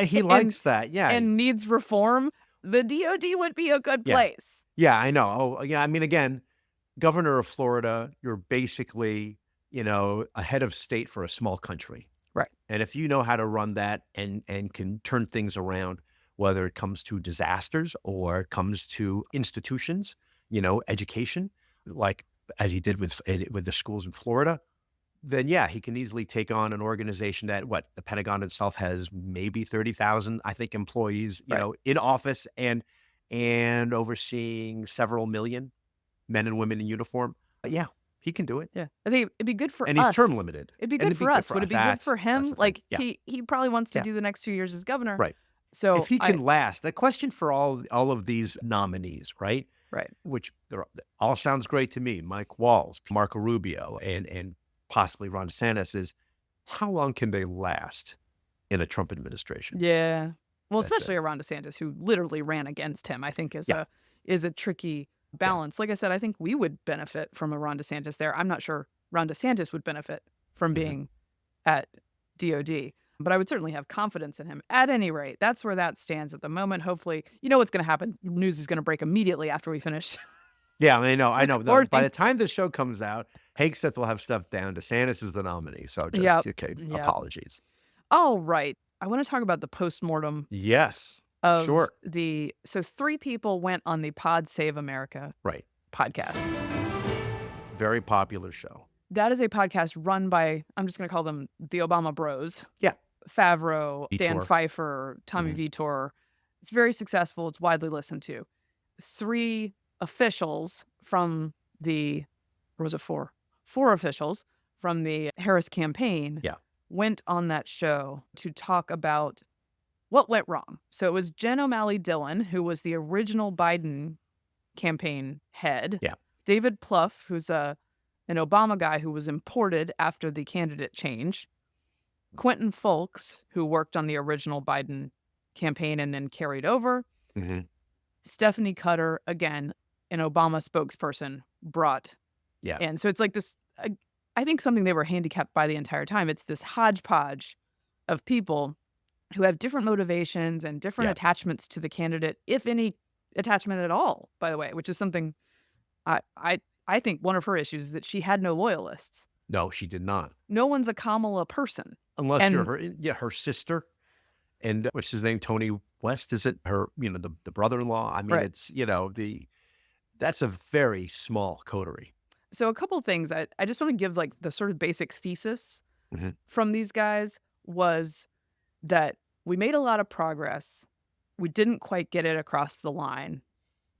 He likes that. Yeah. and needs reform, the DOD would be a good Yeah. place. Yeah, I know. Oh, yeah. I mean, again, governor of Florida, you're basically, a head of state for a small country. Right. And if you know how to run that and can turn things around, whether it comes to disasters or it comes to institutions, education, like as he did with the schools in Florida, then yeah, he can easily take on an organization that the Pentagon itself has maybe 30,000, I think, employees, Right. in office and overseeing several million men and women in uniform. Yeah, he can do it. Yeah. I think it'd be good for us. And he's term limited. It'd be And good it'd for us. Would it be good That's for him? the thing. Like Yeah. he probably wants to Yeah. do the next 2 years as governor. Right. So If he can last, the question for all of these nominees, right? Right. Which all sounds great to me. Mike Walz, Marco Rubio, and possibly Ron DeSantis is how long can they last in a Trump administration? Yeah. Well, That's especially Ron DeSantis, who literally ran against him, I think is a tricky balance. Like I said, I think we would benefit from a Ron DeSantis there. I'm not sure Ron DeSantis would benefit from being at DOD, but I would certainly have confidence in him. At any rate, that's where that stands at the moment. Hopefully, you know what's going to happen. News is going to break immediately after we finish. Yeah, I know. Recording. By the time the show comes out, Hegseth will have stuff down. DeSantis is the nominee. So just, Yep. okay, Yep. apologies. All right. I want to talk about the postmortem Yes. of Sure. so 3 people went on the Pod Save America Right. podcast. Very popular show. That is a podcast run by, I'm just going to call them the Obama Bros. Yeah. Favreau, Dan Vitor. Pfeiffer, Tommy Vitor. It's very successful. It's widely listened to. 3 officials from the, or was it 4? 4 officials from the Harris campaign went on that show to talk about what went wrong. So it was Jen O'Malley Dillon, who was the original Biden campaign head. Yeah. David Plouffe, who's an Obama guy who was imported after the candidate change. Quentin Fulks, who worked on the original Biden campaign and then carried over. Mm-hmm. Stephanie Cutter, again, an Obama spokesperson, brought in. So it's like this, I think something they were handicapped by the entire time. It's this hodgepodge of people who have different motivations and different attachments to the candidate, if any attachment at all, by the way, which is something I think one of her issues is that she had no loyalists. No, she did not. No one's a Kamala person. Unless you're her sister, and what's his name, Tony West, is it her, the brother-in-law? I mean, it's, that's a very small coterie. So a couple of things I just want to give, like, the sort of basic thesis from these guys was that we made a lot of progress. We didn't quite get it across the line,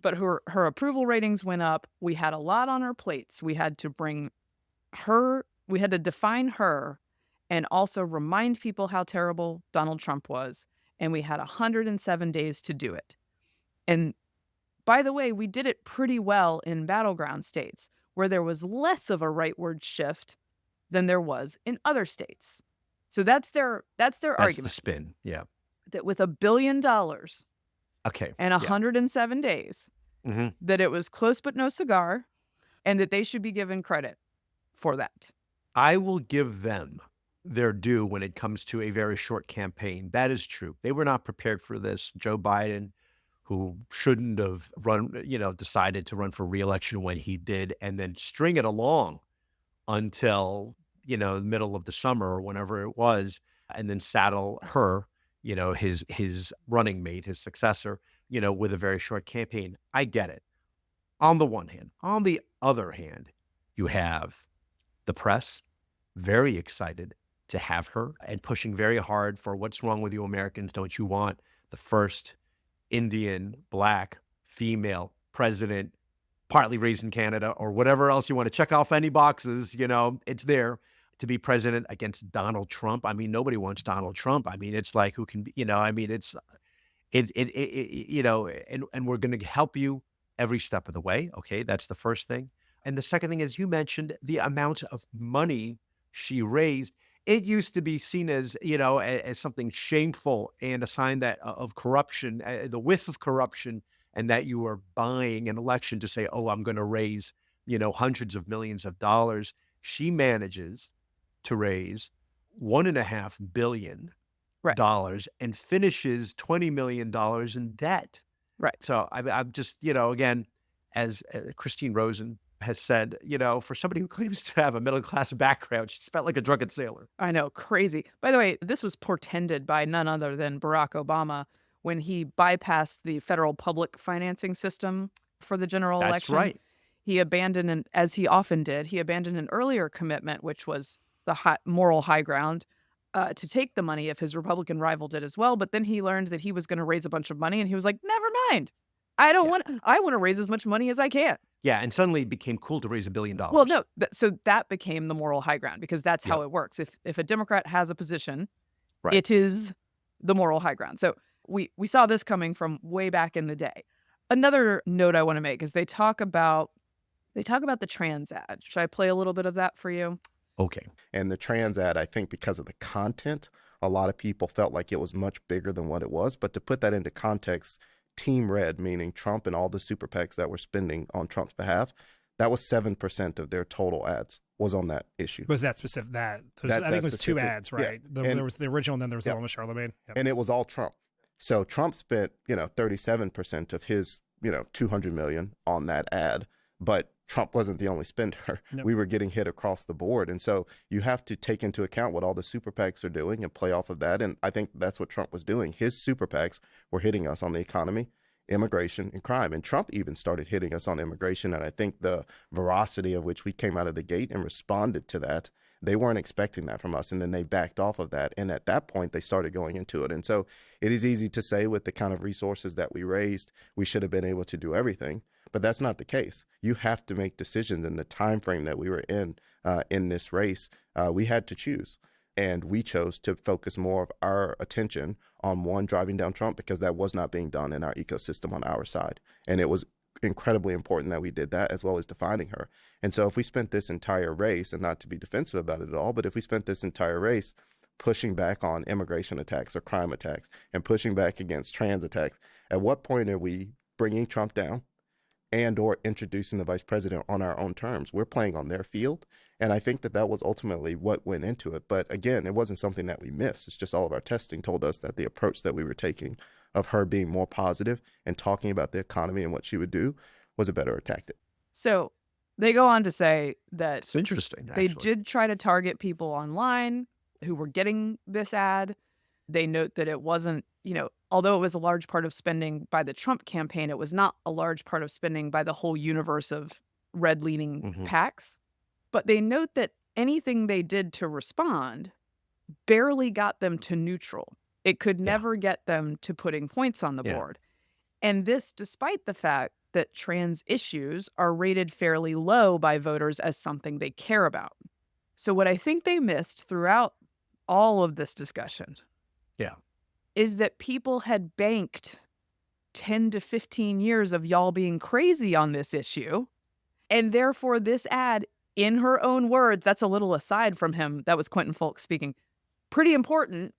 but her approval ratings went up. We had a lot on our plates. We had to define her and also remind people how terrible Donald Trump was. And we had 107 days to do it. And by the way, we did it pretty well in battleground states where there was less of a rightward shift than there was in other states. So that's their argument. That's the spin, yeah. That with $1 billion and 107 days, that it was close but no cigar, and that they should be given credit for that. I will give them their due when it comes to a very short campaign. That is true. They were not prepared for this. Joe Biden, who shouldn't have decided to run for re-election when he did, and then string it along until, the middle of the summer or whenever it was, and then saddle her, his running mate, his successor, with a very short campaign. I get it. On the one hand. On the other hand, you have the press very excited to have her and pushing very hard for what's wrong with you Americans. Don't you want the first Indian, Black, female president, partly raised in Canada, or whatever else you want to check off any boxes, it's there to be president against Donald Trump. I mean, nobody wants Donald Trump. I mean, it's like, who can be, and we're going to help you every step of the way. Okay. That's the first thing. And the second thing is, you mentioned the amount of money she raised. It used to be seen as, as something shameful and a sign of corruption, the width of corruption, and that you were buying an election to say, oh, I'm going to raise, hundreds of millions of dollars. She manages to raise $1.5 billion and finishes $20 million in debt. Right. So I'm just, again, as Christine Rosen has said, for somebody who claims to have a middle-class background, she spent like a drunken sailor. I know, crazy. By the way, this was portended by none other than Barack Obama when he bypassed the federal public financing system for the general election. That's right. He abandoned, as he often did, an earlier commitment, which was the moral high ground, to take the money if his Republican rival did as well. But then he learned that he was going to raise a bunch of money, and he was like, never mind. I want to raise as much money as I can. Yeah, and suddenly it became cool to raise $1 billion. Well, no, so that became the moral high ground, because that's how it works. If a Democrat has a position, it is the moral high ground. So we saw this coming from way back in the day. Another note I want to make is they talk about the trans ad. Should I play a little bit of that for you? Okay. And the trans ad, I think because of the content, a lot of people felt like it was much bigger than what it was. But to put that into context, Team Red, meaning Trump and all the super PACs that were spending on Trump's behalf, that was 7% of their total ads was on that issue. Was that specific? I think it was specific. 2 ads, right? Yeah. There was the original, and then there was the one with Charlemagne. Yep. And it was all Trump. So Trump spent, 37% of his, $200 million on that ad, but Trump wasn't the only spender. Nope. We were getting hit across the board. And so you have to take into account what all the super PACs are doing and play off of that. And I think that's what Trump was doing. His super PACs were hitting us on the economy, immigration, and crime. And Trump even started hitting us on immigration. And I think the veracity of which we came out of the gate and responded to that They weren't expecting that from us, and then they backed off of that. And at that point, they started going into it. And so it is easy to say with the kind of resources that we raised, we should have been able to do everything. But that's not the case. You have to make decisions in the time frame that we were in this race. We had to choose. And we chose to focus more of our attention on, one, driving down Trump, because that was not being done in our ecosystem on our side. And it was incredibly important that we did that, as well as defining her. And so if we spent this entire race, and not to be defensive about it at all, but if we spent this entire race pushing back on immigration attacks or crime attacks and pushing back against trans attacks, at what point are we bringing Trump down and or introducing the vice president on our own terms? We're playing on their field. And I think that that was ultimately what went into it. But again, it wasn't something that we missed. It's just all of our testing told us that the approach that we were taking of her being more positive and talking about the economy and what she would do was a better tactic. So they go on to say that it's interesting. Actually, they did try to target people online who were getting this ad. They note that it wasn't, although it was a large part of spending by the Trump campaign, it was not a large part of spending by the whole universe of red-leaning PACs. But they note that anything they did to respond barely got them to neutral. It could never get them to putting points on the board. And this despite the fact that trans issues are rated fairly low by voters as something they care about. So what I think they missed throughout all of this discussion is that people had banked 10 to 15 years of y'all being crazy on this issue. And therefore this ad, in her own words, that's a little aside from him, that was Quentin Fulks speaking, pretty important.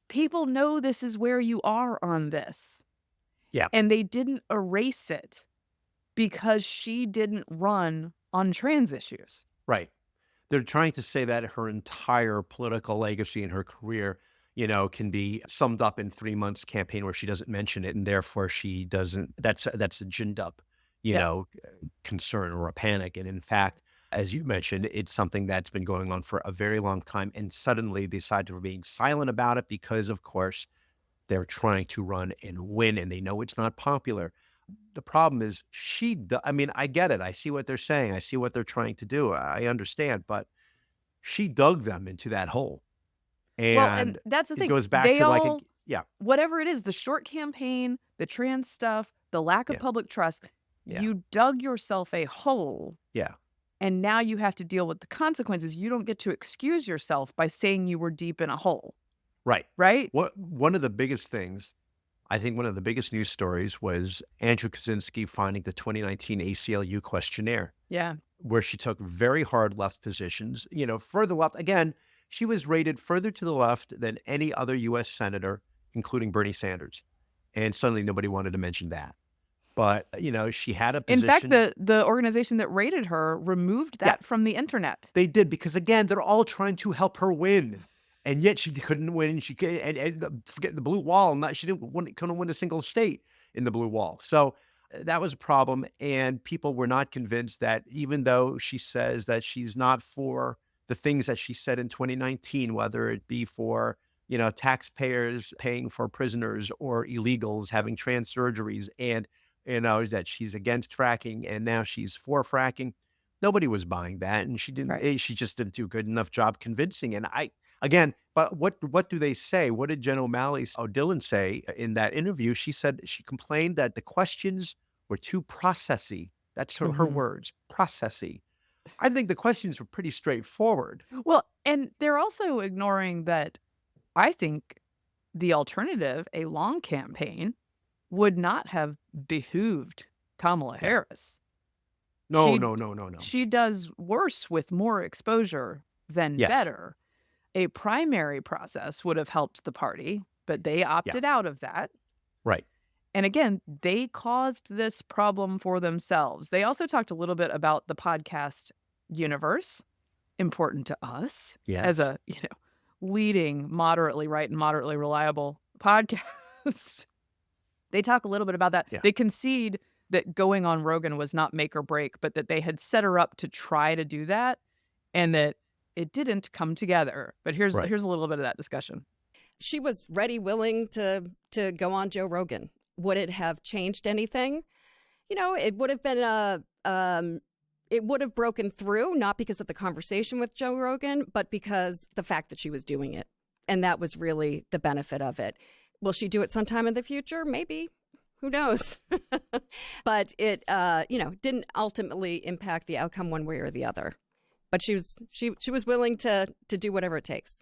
People know this is where you are on this. Yeah. And they didn't erase it because she didn't run on trans issues. Right. They're trying to say that her entire political legacy and her career, can be summed up in 3 months campaign where she doesn't mention it. And therefore she doesn't, that's a ginned up, concern or a panic. And in fact, as you mentioned, it's something that's been going on for a very long time. And suddenly they decided to remain silent about it because, of course, they're trying to run and win and they know it's not popular. The problem is I get it. I see what they're saying. I see what they're trying to do. I understand. But she dug them into that hole. And that's the thing. It goes back to whatever it is, the short campaign, the trans stuff, the lack of public trust, you dug yourself a hole. Yeah. And now you have to deal with the consequences. You don't get to excuse yourself by saying you were deep in a hole. Right. Right? One of the biggest things, I think one of the biggest news stories was Andrew Kaczynski finding the 2019 ACLU questionnaire. Yeah. Where she took very hard left positions, further left. Again, she was rated further to the left than any other U.S. senator, including Bernie Sanders. And suddenly nobody wanted to mention that. But, she had a position. In fact, the organization that rated her removed that from the internet. They did because, again, they're all trying to help her win. And yet she couldn't win. And forget the blue wall. Couldn't win a single state in the blue wall. So that was a problem. And people were not convinced that even though she says that she's not for the things that she said in 2019, whether it be for, taxpayers paying for prisoners or illegals having trans surgeries and that she's against fracking and now she's for fracking. Nobody was buying that. And she didn't, she just didn't do a good enough job convincing. And but what do they say? What did Jen O'Dillon say in that interview? She said she complained that the questions were too processy. That's her words, processy. I think the questions were pretty straightforward. Well, and they're also ignoring that I think the alternative, a long campaign, would not have behooved Kamala Harris. No. She does worse with more exposure than better. A primary process would have helped the party, but they opted out of that. Right. And again, they caused this problem for themselves. They also talked a little bit about the podcast universe, important to us as a, leading moderately right and moderately reliable podcast. They talk a little bit about that. Yeah. They concede that going on Rogan was not make or break, but that they had set her up to try to do that and that it didn't come together. But here's a little bit of that discussion. She was ready, willing to go on Joe Rogan. Would it have changed anything? It would have been it would have broken through, not because of the conversation with Joe Rogan, but because the fact that she was doing it. And that was really the benefit of it. Will she do it sometime in the future? Maybe. Who knows? But it, didn't ultimately impact the outcome one way or the other. But she was willing to do whatever it takes.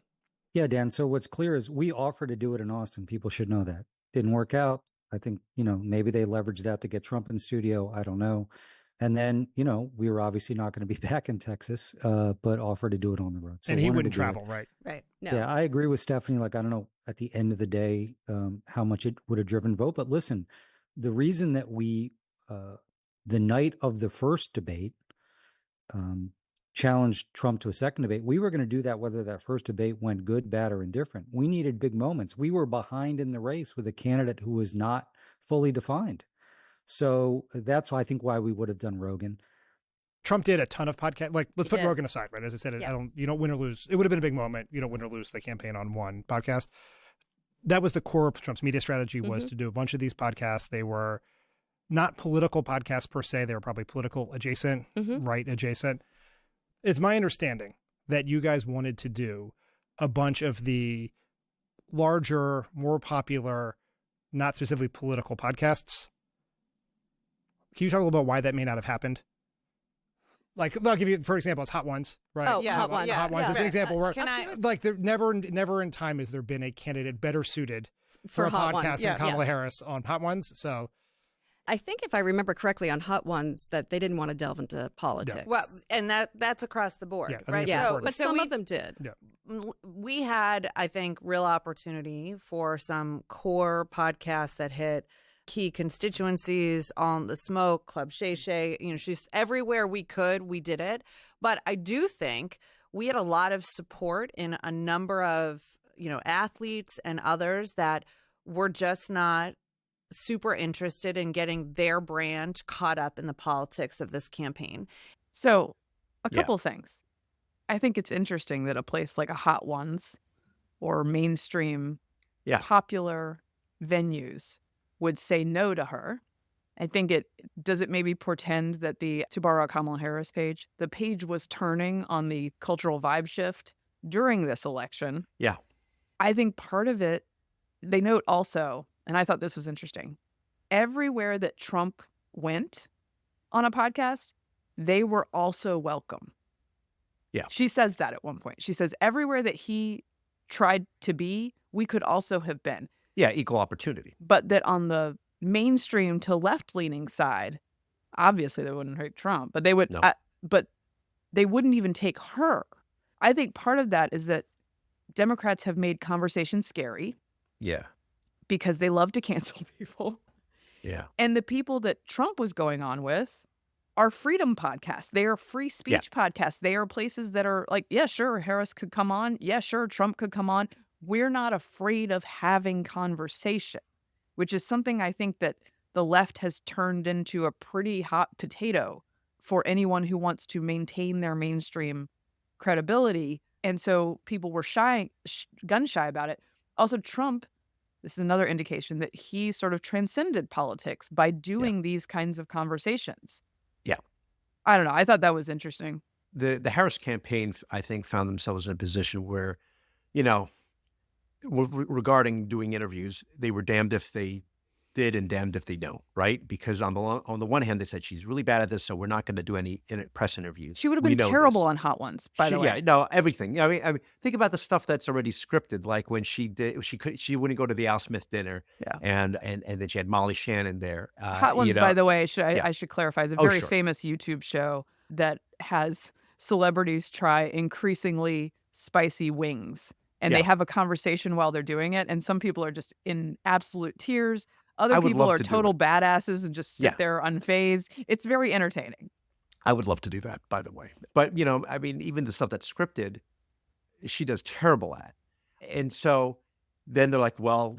Yeah, Dan. So what's clear is we offered to do it in Austin. People should know that. Didn't work out. I think, maybe they leveraged that to get Trump in studio. I don't know. And then, we were obviously not going to be back in Texas, but offered to do it on the road. So and he wouldn't travel, right? Right. No. Yeah, I agree with Stephanie. Like, I don't know at the end of the day how much it would have driven vote. But listen, the reason that we, the night of the first debate, challenged Trump to a second debate, we were going to do that whether that first debate went good, bad, or indifferent. We needed big moments. We were behind in the race with a candidate who was not fully defined. So that's why I think why we would have done Rogan. Trump did a ton of podcasts. Like, let's put Rogan aside, right? As I said, you don't win or lose. It would have been a big moment. You don't win or lose the campaign on one podcast. That was the core of Trump's media strategy, was to do a bunch of these podcasts. They were not political podcasts per se. They were probably political adjacent, right adjacent. It's my understanding that you guys wanted to do a bunch of the larger, more popular, not specifically political podcasts. Can you talk a little about why that may not have happened? Like, I'll give you, for example, it's Hot Ones, right? Oh, yeah, Hot Ones. Hot Ones is an example where, I- like, there never in time has there been a candidate better suited for a Hot podcast Ones. than Kamala Harris on Hot Ones. So I think if I remember correctly on Hot Ones that they didn't want to delve into politics. Well, and that's across the board, Yeah, I think right? that's yeah, important. but some of them did. We had, I think, real opportunity for some core podcasts that hit key constituencies. On the Smoke, Club Shay Shay, she's everywhere we could, we did it. But I do think we had a lot of support in a number of, athletes and others that were just not super interested in getting their brand caught up in the politics of this campaign. So a couple things. I think it's interesting that a place like a Hot Ones or mainstream popular venues would say no to her. I think it maybe portend that to borrow a Kamala Harris page, the page was turning on the cultural vibe shift during this election. Yeah. I think part of it, they note also, and I thought this was interesting, everywhere that Trump went on a podcast, they were also welcome. Yeah. She says that at one point. She says everywhere that he tried to be, we could also have been. Yeah, equal opportunity. But that on the mainstream to left-leaning side, obviously they wouldn't hate Trump, but they would. No. But they wouldn't even take her. I think part of that is that Democrats have made conversation scary. Yeah. Because they love to cancel people. Yeah. And the people that Trump was going on with are freedom podcasts. They are free speech podcasts. They are places that are like, yeah, sure, Harris could come on. Yeah, sure, Trump could come on. We're not afraid of having conversation, which is something I think that the left has turned into a pretty hot potato for anyone who wants to maintain their mainstream credibility. And so people were gun shy about it. Also, Trump, this is another indication that he sort of transcended politics by doing these kinds of conversations. Yeah. I don't know. I thought that was interesting. The Harris campaign, I think, found themselves in a position where, regarding doing interviews, they were damned if they did and damned if they don't, right? Because on the one hand, they said she's really bad at this, so we're not going to do any press interviews. She would have been terrible on Hot Ones, by the way. Yeah, no, everything. I mean, think about the stuff that's already scripted, like when she wouldn't go to the Al Smith dinner, and then she had Molly Shannon there. Hot Ones, by the way, I should clarify, is a very sure. famous YouTube show that has celebrities try increasingly spicy wings. And they have a conversation while they're doing it. And some people are just in absolute tears. Other people are total badasses and just sit there unfazed. It's very entertaining. I would love to do that, by the way. But, I mean, even the stuff that's scripted, she does terrible at. And so then they're like, well,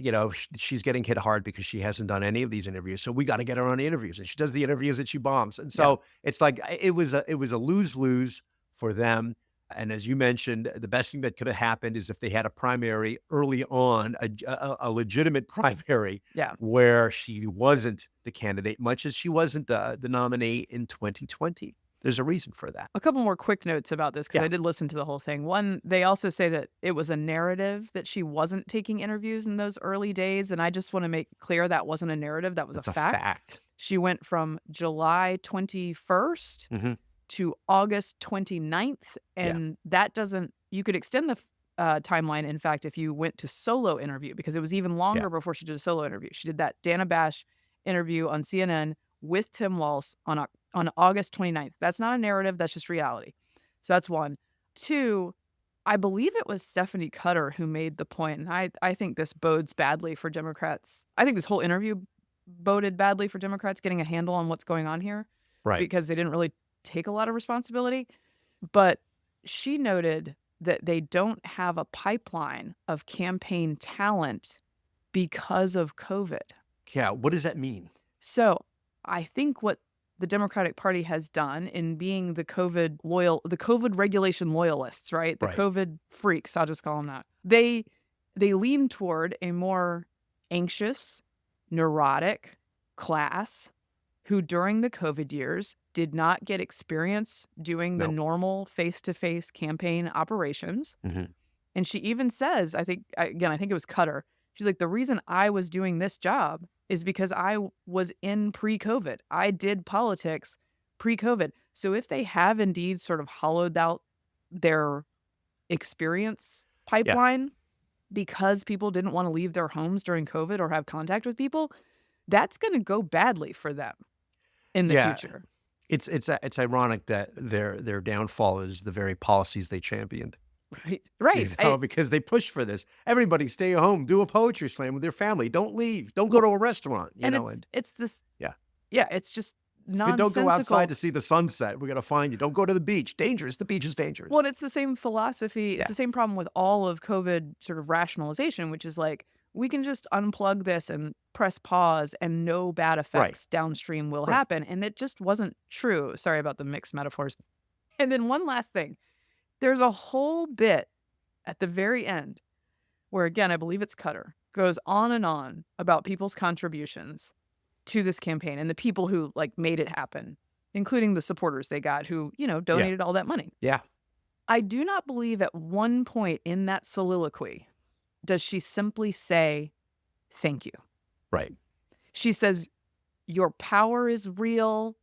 she's getting hit hard because she hasn't done any of these interviews. So we got to get her on the interviews. And she does the interviews and she bombs. And so it's like it was a lose-lose for them. And as you mentioned, the best thing that could have happened is if they had a primary early on, a legitimate primary where she wasn't the candidate, much as she wasn't the nominee in 2020. There's a reason for that. A couple more quick notes about this, because I did listen to the whole thing. One, they also say that it was a narrative that she wasn't taking interviews in those early days. And I just want to make clear that wasn't a narrative. That was It's a fact. She went from July 21st to August 29th. And that doesn't, you could extend the timeline, in fact, if you went to solo interview, because it was even longer before she did a solo interview. She did that Dana Bash interview on CNN with Tim Walz on August 29th. That's not a narrative. That's just reality. So that's one. Two, I believe it was Stephanie Cutter who made the point, and I think this bodes badly for Democrats. I think this whole interview boded badly for Democrats getting a handle on what's going on here. Right. Because they didn't really take a lot of responsibility. But she noted that they don't have a pipeline of campaign talent because of COVID. Yeah. What does that mean? So I think what the Democratic Party has done in being the COVID regulation loyalists, right? The COVID freaks, I'll just call them that. They lean toward a more anxious, neurotic class who during the COVID years did not get experience doing the normal face-to-face campaign operations. And she even says, I think it was Cutter. She's like, the reason I was doing this job is because I was in pre-COVID. I did politics pre-COVID. So if they have indeed sort of hollowed out their experience pipeline because people didn't want to leave their homes during COVID or have contact with people, that's going to go badly for them in the future. It's ironic that their downfall is the very policies they championed. Right. You know, because they push for this. Everybody stay at home, do a poetry slam with your family. Don't leave. Don't go to a restaurant. You know, it's this. Yeah. Yeah. It's just nonsensical. Don't go outside to see the sunset. We're going to find you. Don't go to the beach. Dangerous. The beach is dangerous. Well, it's the same philosophy. It's the same problem with all of COVID sort of rationalization, which is like, we can just unplug this and press pause and no bad effects downstream will happen. And it just wasn't true. Sorry about the mixed metaphors. And then one last thing. There's a whole bit at the very end where, again, I believe it's Cutter, goes on and on about people's contributions to this campaign and the people who like made it happen, including the supporters they got who, donated all that money. Yeah. I do not believe at one point in that soliloquy does she simply say, thank you. Right. She says, your power is real.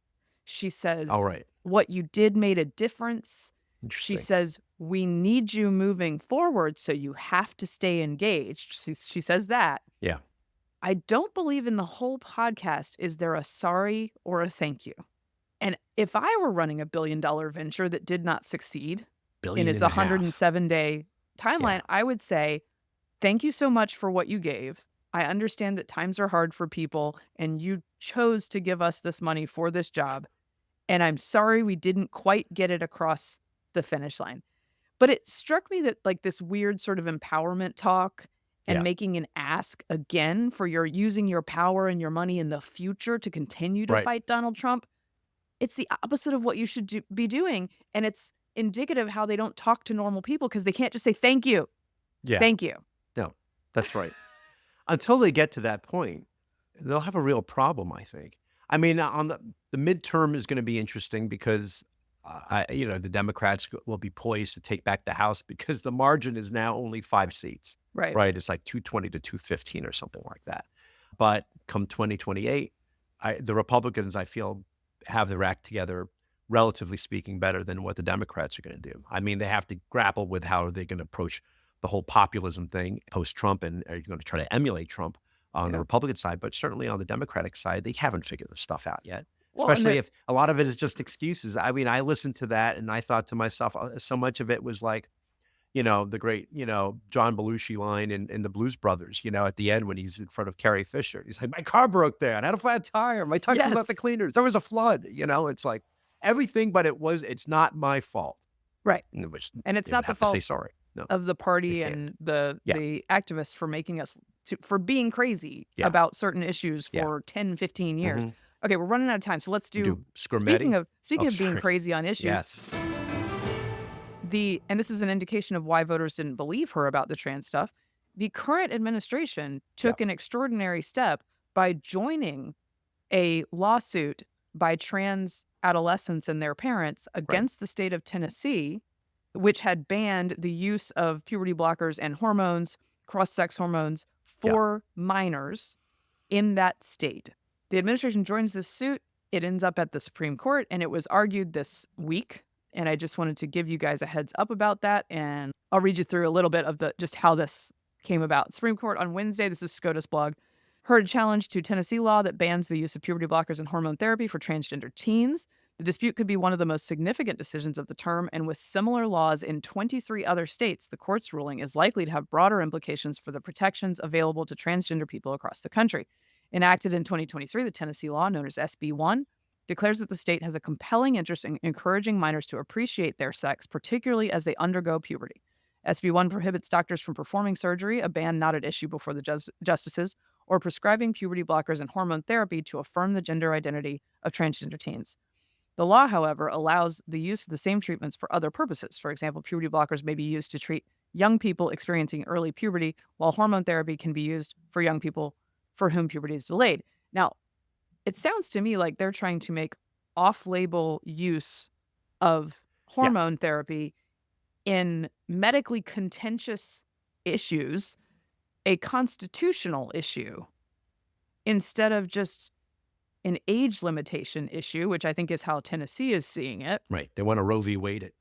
She says, all right, what you did made a difference. She says, we need you moving forward, so you have to stay engaged. She says that. Yeah. I don't believe in the whole podcast is there a sorry or a thank you. And if I were running $1 billion venture that did not succeed in its 107-day timeline, I would say, thank you so much for what you gave. I understand that times are hard for people, and you chose to give us this money for this job. And I'm sorry we didn't quite get it across the finish line. But it struck me that like this weird sort of empowerment talk and making an ask again for using your power and your money in the future to continue to fight Donald Trump. It's the opposite of what you should be doing. And it's indicative how they don't talk to normal people because they can't just say, thank you. Yeah. Thank you. No, that's right. Until they get to that point, they'll have a real problem, I think. I mean, on the midterm is going to be interesting because the Democrats will be poised to take back the House because the margin is now only 5 seats. Right. It's like 220 to 215 or something like that. But come 2028, the Republicans, I feel, have their act together, relatively speaking, better than what the Democrats are going to do. I mean, they have to grapple with how they're going to approach the whole populism thing post-Trump, and are you going to try to emulate Trump on the Republican side? But certainly on the Democratic side, they haven't figured this stuff out yet. Well, especially if a lot of it is just excuses. I mean, I listened to that and I thought to myself, so much of it was like, the great, John Belushi line in the Blues Brothers, at the end when he's in front of Carrie Fisher. He's like, my car broke down. I had a flat tire. My tux was at the cleaners. There was a flood. It's like everything, but it's not my fault. Right. And it's not the fault to say sorry. No, of the party and the activists for making us, for being crazy about certain issues for 10, 15 years. Mm-hmm. Okay, we're running out of time, so let's do speaking of being crazy on issues. Yes. And this is an indication of why voters didn't believe her about the trans stuff. The current administration took an extraordinary step by joining a lawsuit by trans adolescents and their parents against the state of Tennessee, which had banned the use of puberty blockers and hormones, cross-sex hormones, for minors in that state. The administration joins this suit. It ends up at the Supreme Court, and it was argued this week. And I just wanted to give you guys a heads up about that. And I'll read you through a little bit of just how this came about. Supreme Court on Wednesday, this is SCOTUS blog, heard a challenge to Tennessee law that bans the use of puberty blockers and hormone therapy for transgender teens. The dispute could be one of the most significant decisions of the term, and with similar laws in 23 other states, the court's ruling is likely to have broader implications for the protections available to transgender people across the country. Enacted in 2023, the Tennessee law, known as SB 1, declares that the state has a compelling interest in encouraging minors to appreciate their sex, particularly as they undergo puberty. SB 1 prohibits doctors from performing surgery, a ban not at issue before the justices, or prescribing puberty blockers and hormone therapy to affirm the gender identity of transgender teens. The law, however, allows the use of the same treatments for other purposes. For example, puberty blockers may be used to treat young people experiencing early puberty, while hormone therapy can be used for young people for whom puberty is delayed. Now, it sounds to me like they're trying to make off-label use of hormone therapy in medically contentious issues a constitutional issue instead of just an age limitation issue, which I think is how Tennessee is seeing it. Right. They want to Roe v. Wade it.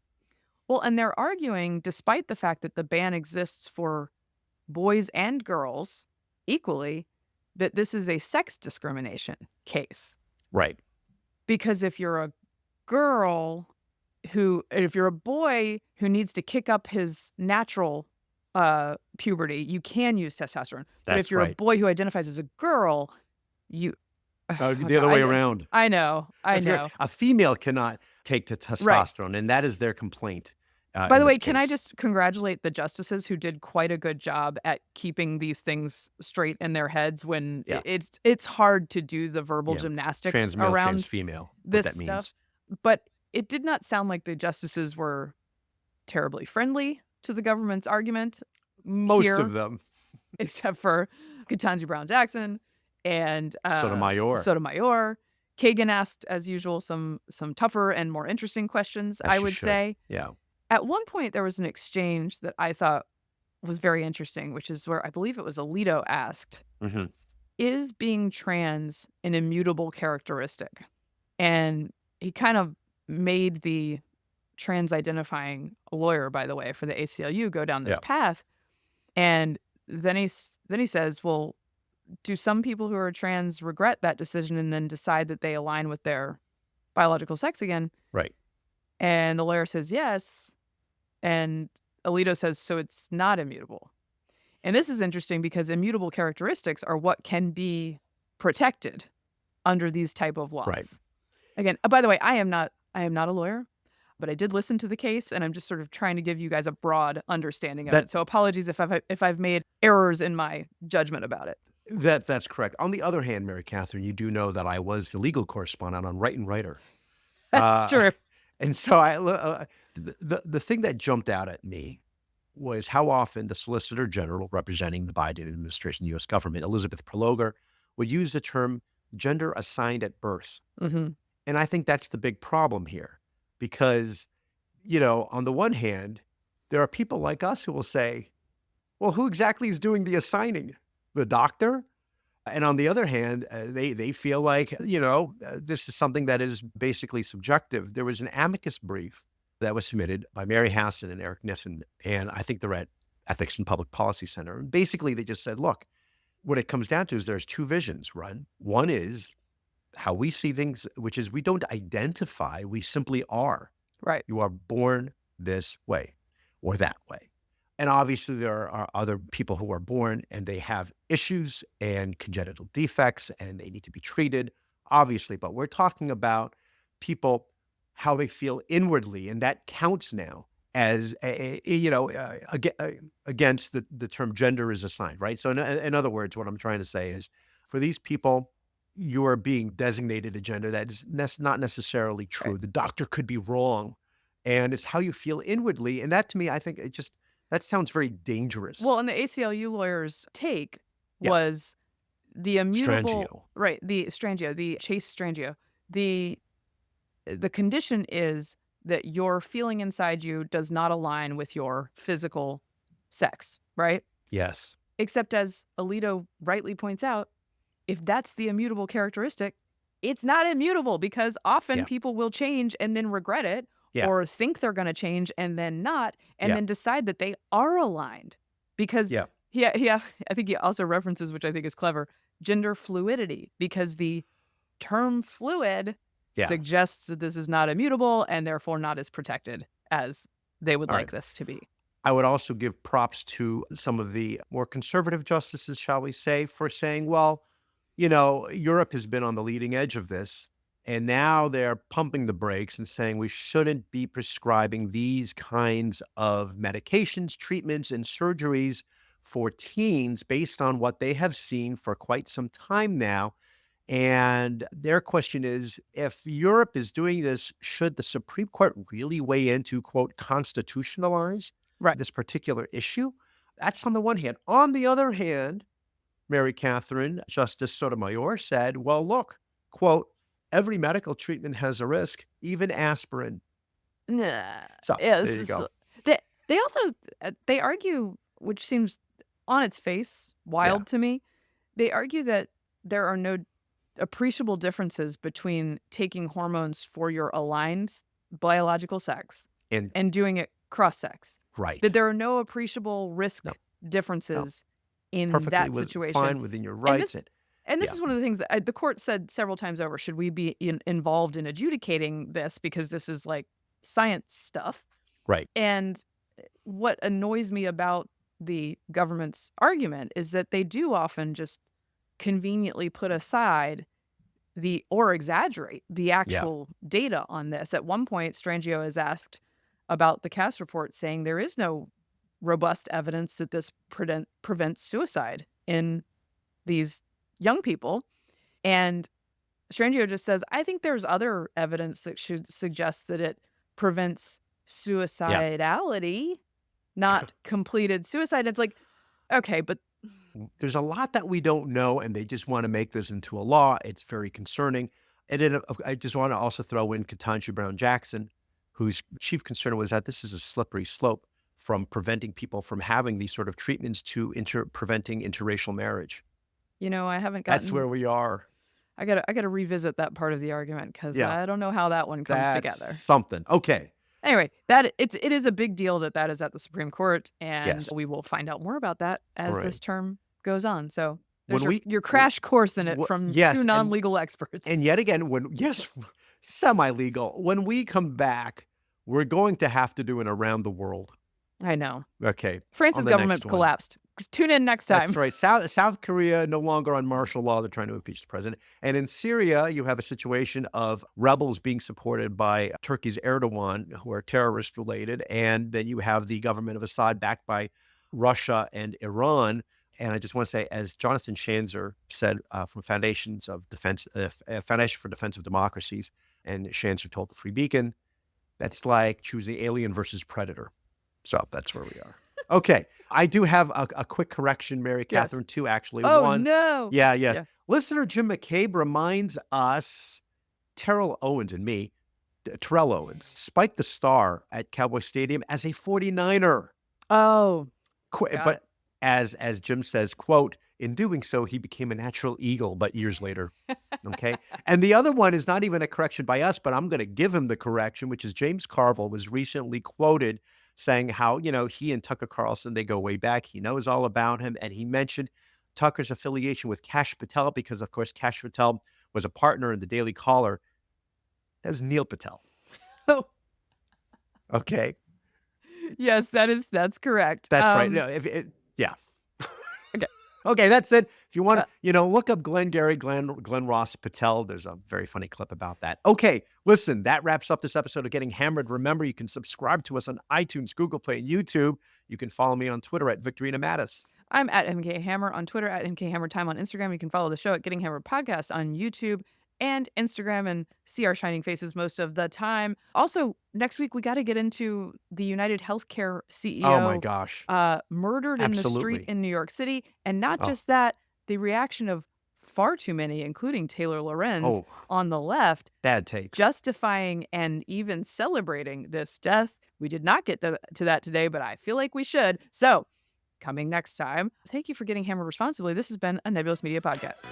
Well, and they're arguing, despite the fact that the ban exists for boys and girls equally, that this is a sex discrimination case. Right. Because if you're a boy who needs to kick up his natural puberty, you can use testosterone. But if you're a boy who identifies as a girl, you... the other way around. I know. A female cannot take to testosterone, and that is their complaint. By the way, can I just congratulate the justices who did quite a good job at keeping these things straight in their heads when it's hard to do the verbal gymnastics trans male, around trans female, this what that stuff. means. But it did not sound like the justices were terribly friendly to the government's argument. Most of them. Except for Ketanji Brown Jackson and Sotomayor. Kagan asked, as usual, some tougher and more interesting questions, I would say. Yeah. At one point, there was an exchange that I thought was very interesting, which is where I believe it was Alito asked, is being trans an immutable characteristic? And he kind of made the trans-identifying lawyer, by the way, for the ACLU go down this path. And then he says, well, do some people who are trans regret that decision and then decide that they align with their biological sex again? Right. And the lawyer says yes. And Alito says, so it's not immutable. And this is interesting because immutable characteristics are what can be protected under these type of laws. Right. Again, by the way, I am not a lawyer, but I did listen to the case, and I'm just sort of trying to give you guys a broad understanding of it. So apologies if I've made errors in my judgment about it. That's correct. On the other hand, Mary Katharine, you do know that I was the legal correspondent on Right and Writer. That's true. And so the thing that jumped out at me was how often the Solicitor General representing the Biden administration, the U.S. government, Elizabeth Prelogar, would use the term gender assigned at birth. Mm-hmm. And I think that's the big problem here because, on the one hand, there are people like us who will say, well, who exactly is doing the assigning? The doctor? And on the other hand, they feel like, this is something that is basically subjective. There was an amicus brief that was submitted by Mary Hassan and Eric Nissen, and I think they're at Ethics and Public Policy Center. And basically, they just said, look, what it comes down to is there's two visions, right? One is how we see things, which is we don't identify, we simply are. Right. You are born this way or that way. And obviously, there are other people who are born and they have issues and congenital defects and they need to be treated, obviously. But we're talking about people, how they feel inwardly, and that counts now as, against the term gender is assigned, right? So in other words, what I'm trying to say is for these people, you are being designated a gender that is not necessarily true. Right. The doctor could be wrong. And it's how you feel inwardly. And that, to me, I think that sounds very dangerous. Well, and the ACLU lawyer's take was the immutable... Strangio. Right, the Strangio, the Chase Strangio. The the condition is that your feeling inside you does not align with your physical sex, right? Yes. Except as Alito rightly points out, if that's the immutable characteristic, it's not immutable because often people will change and then regret it or think they're going to change and then not, and then decide that they are aligned. Because I think he also references, which I think is clever, gender fluidity, because the term fluid suggests that this is not immutable and therefore not as protected as they would like this to be. I would also give props to some of the more conservative justices, shall we say, for saying, well, you know, Europe has been on the leading edge of this, and now they're pumping the brakes and saying we shouldn't be prescribing these kinds of medications, treatments, and surgeries for teens based on what they have seen for quite some time now. And their question is, if Europe is doing this, should the Supreme Court really weigh in to, quote, constitutionalize this particular issue? That's on the one hand. On the other hand, Mary Katharine, Justice Sotomayor said, well, look, quote, every medical treatment has a risk, even aspirin. So there you go. They also, they argue, which seems on its face wild to me, they argue that there are no appreciable differences between taking hormones for your aligned biological sex and doing it cross-sex. Right. That there are no appreciable risk differences in that situation. Fine within your rights. And this is one of the things that the court said several times over, should we be involved in adjudicating this because this is like science stuff? Right. And what annoys me about the government's argument is that they do often just conveniently put aside or exaggerate the actual data on this. At one point, Strangio is asked about the Cass report, saying there is no robust evidence that this prevents suicide in these young people. And Strangio just says, I think there's other evidence that should suggest that it prevents suicidality, not completed suicide. It's like, okay, but there's a lot that we don't know, and they just want to make this into a law. It's very concerning. And then I just want to also throw in Ketanji Brown Jackson, whose chief concern was that this is a slippery slope from preventing people from having these sort of treatments to preventing interracial marriage. You know, I haven't gotten... That's where we are. I gotta revisit that part of the argument because I don't know how that one comes together. Something. Okay. Anyway, it is a big deal that is at the Supreme Court, and we will find out more about that as this term goes on. So there's your crash course in it from two non-legal experts. And yet again, semi-legal. When we come back, we're going to have to do an around the world. I know. Okay. France's government collapsed. Tune in next time. That's right. South Korea no longer on martial law. They're trying to impeach the president. And in Syria, you have a situation of rebels being supported by Turkey's Erdogan, who are terrorist related. And then you have the government of Assad backed by Russia and Iran. And I just want to say, as Jonathan Schanzer said from Foundation for Defense of Democracies, and Schanzer told the Free Beacon, that's like choosing Alien versus Predator. So that's where we are. Okay. I do have a quick correction, Mary Katharine, too, actually. Oh, no. Yeah. Listener Jim McCabe reminds us, Terrell Owens spiked the star at Cowboy Stadium as a 49er. Oh, but as Jim says, quote, in doing so, he became a natural eagle, but years later. Okay. And the other one is not even a correction by us, but I'm going to give him the correction, which is James Carville was recently quoted saying how, he and Tucker Carlson, they go way back. He knows all about him. And he mentioned Tucker's affiliation with Kash Patel because, of course, Kash Patel was a partner in the Daily Caller. That was Neil Patel. Oh. Okay. Yes, that's correct. That's right. No, Okay, that's it. If you want to, look up Glenn Ross Patel. There's a very funny clip about that. Okay, listen, that wraps up this episode of Getting Hammered. Remember, you can subscribe to us on iTunes, Google Play, and YouTube. You can follow me on Twitter at Victorina Mattis. I'm at MK Hammer on Twitter, at MK Hammer Time on Instagram. You can follow the show at Getting Hammered Podcast on YouTube and Instagram and see our shining faces most of the time. Also, next week, we got to get into the United Healthcare CEO. Oh, my gosh. Murdered in the street in New York City. And not just that, the reaction of far too many, including Taylor Lorenz on the left, bad takes, justifying and even celebrating this death. We did not get to that today, but I feel like we should. So, coming next time, thank you for getting hammered responsibly. This has been a Nebulous Media podcast.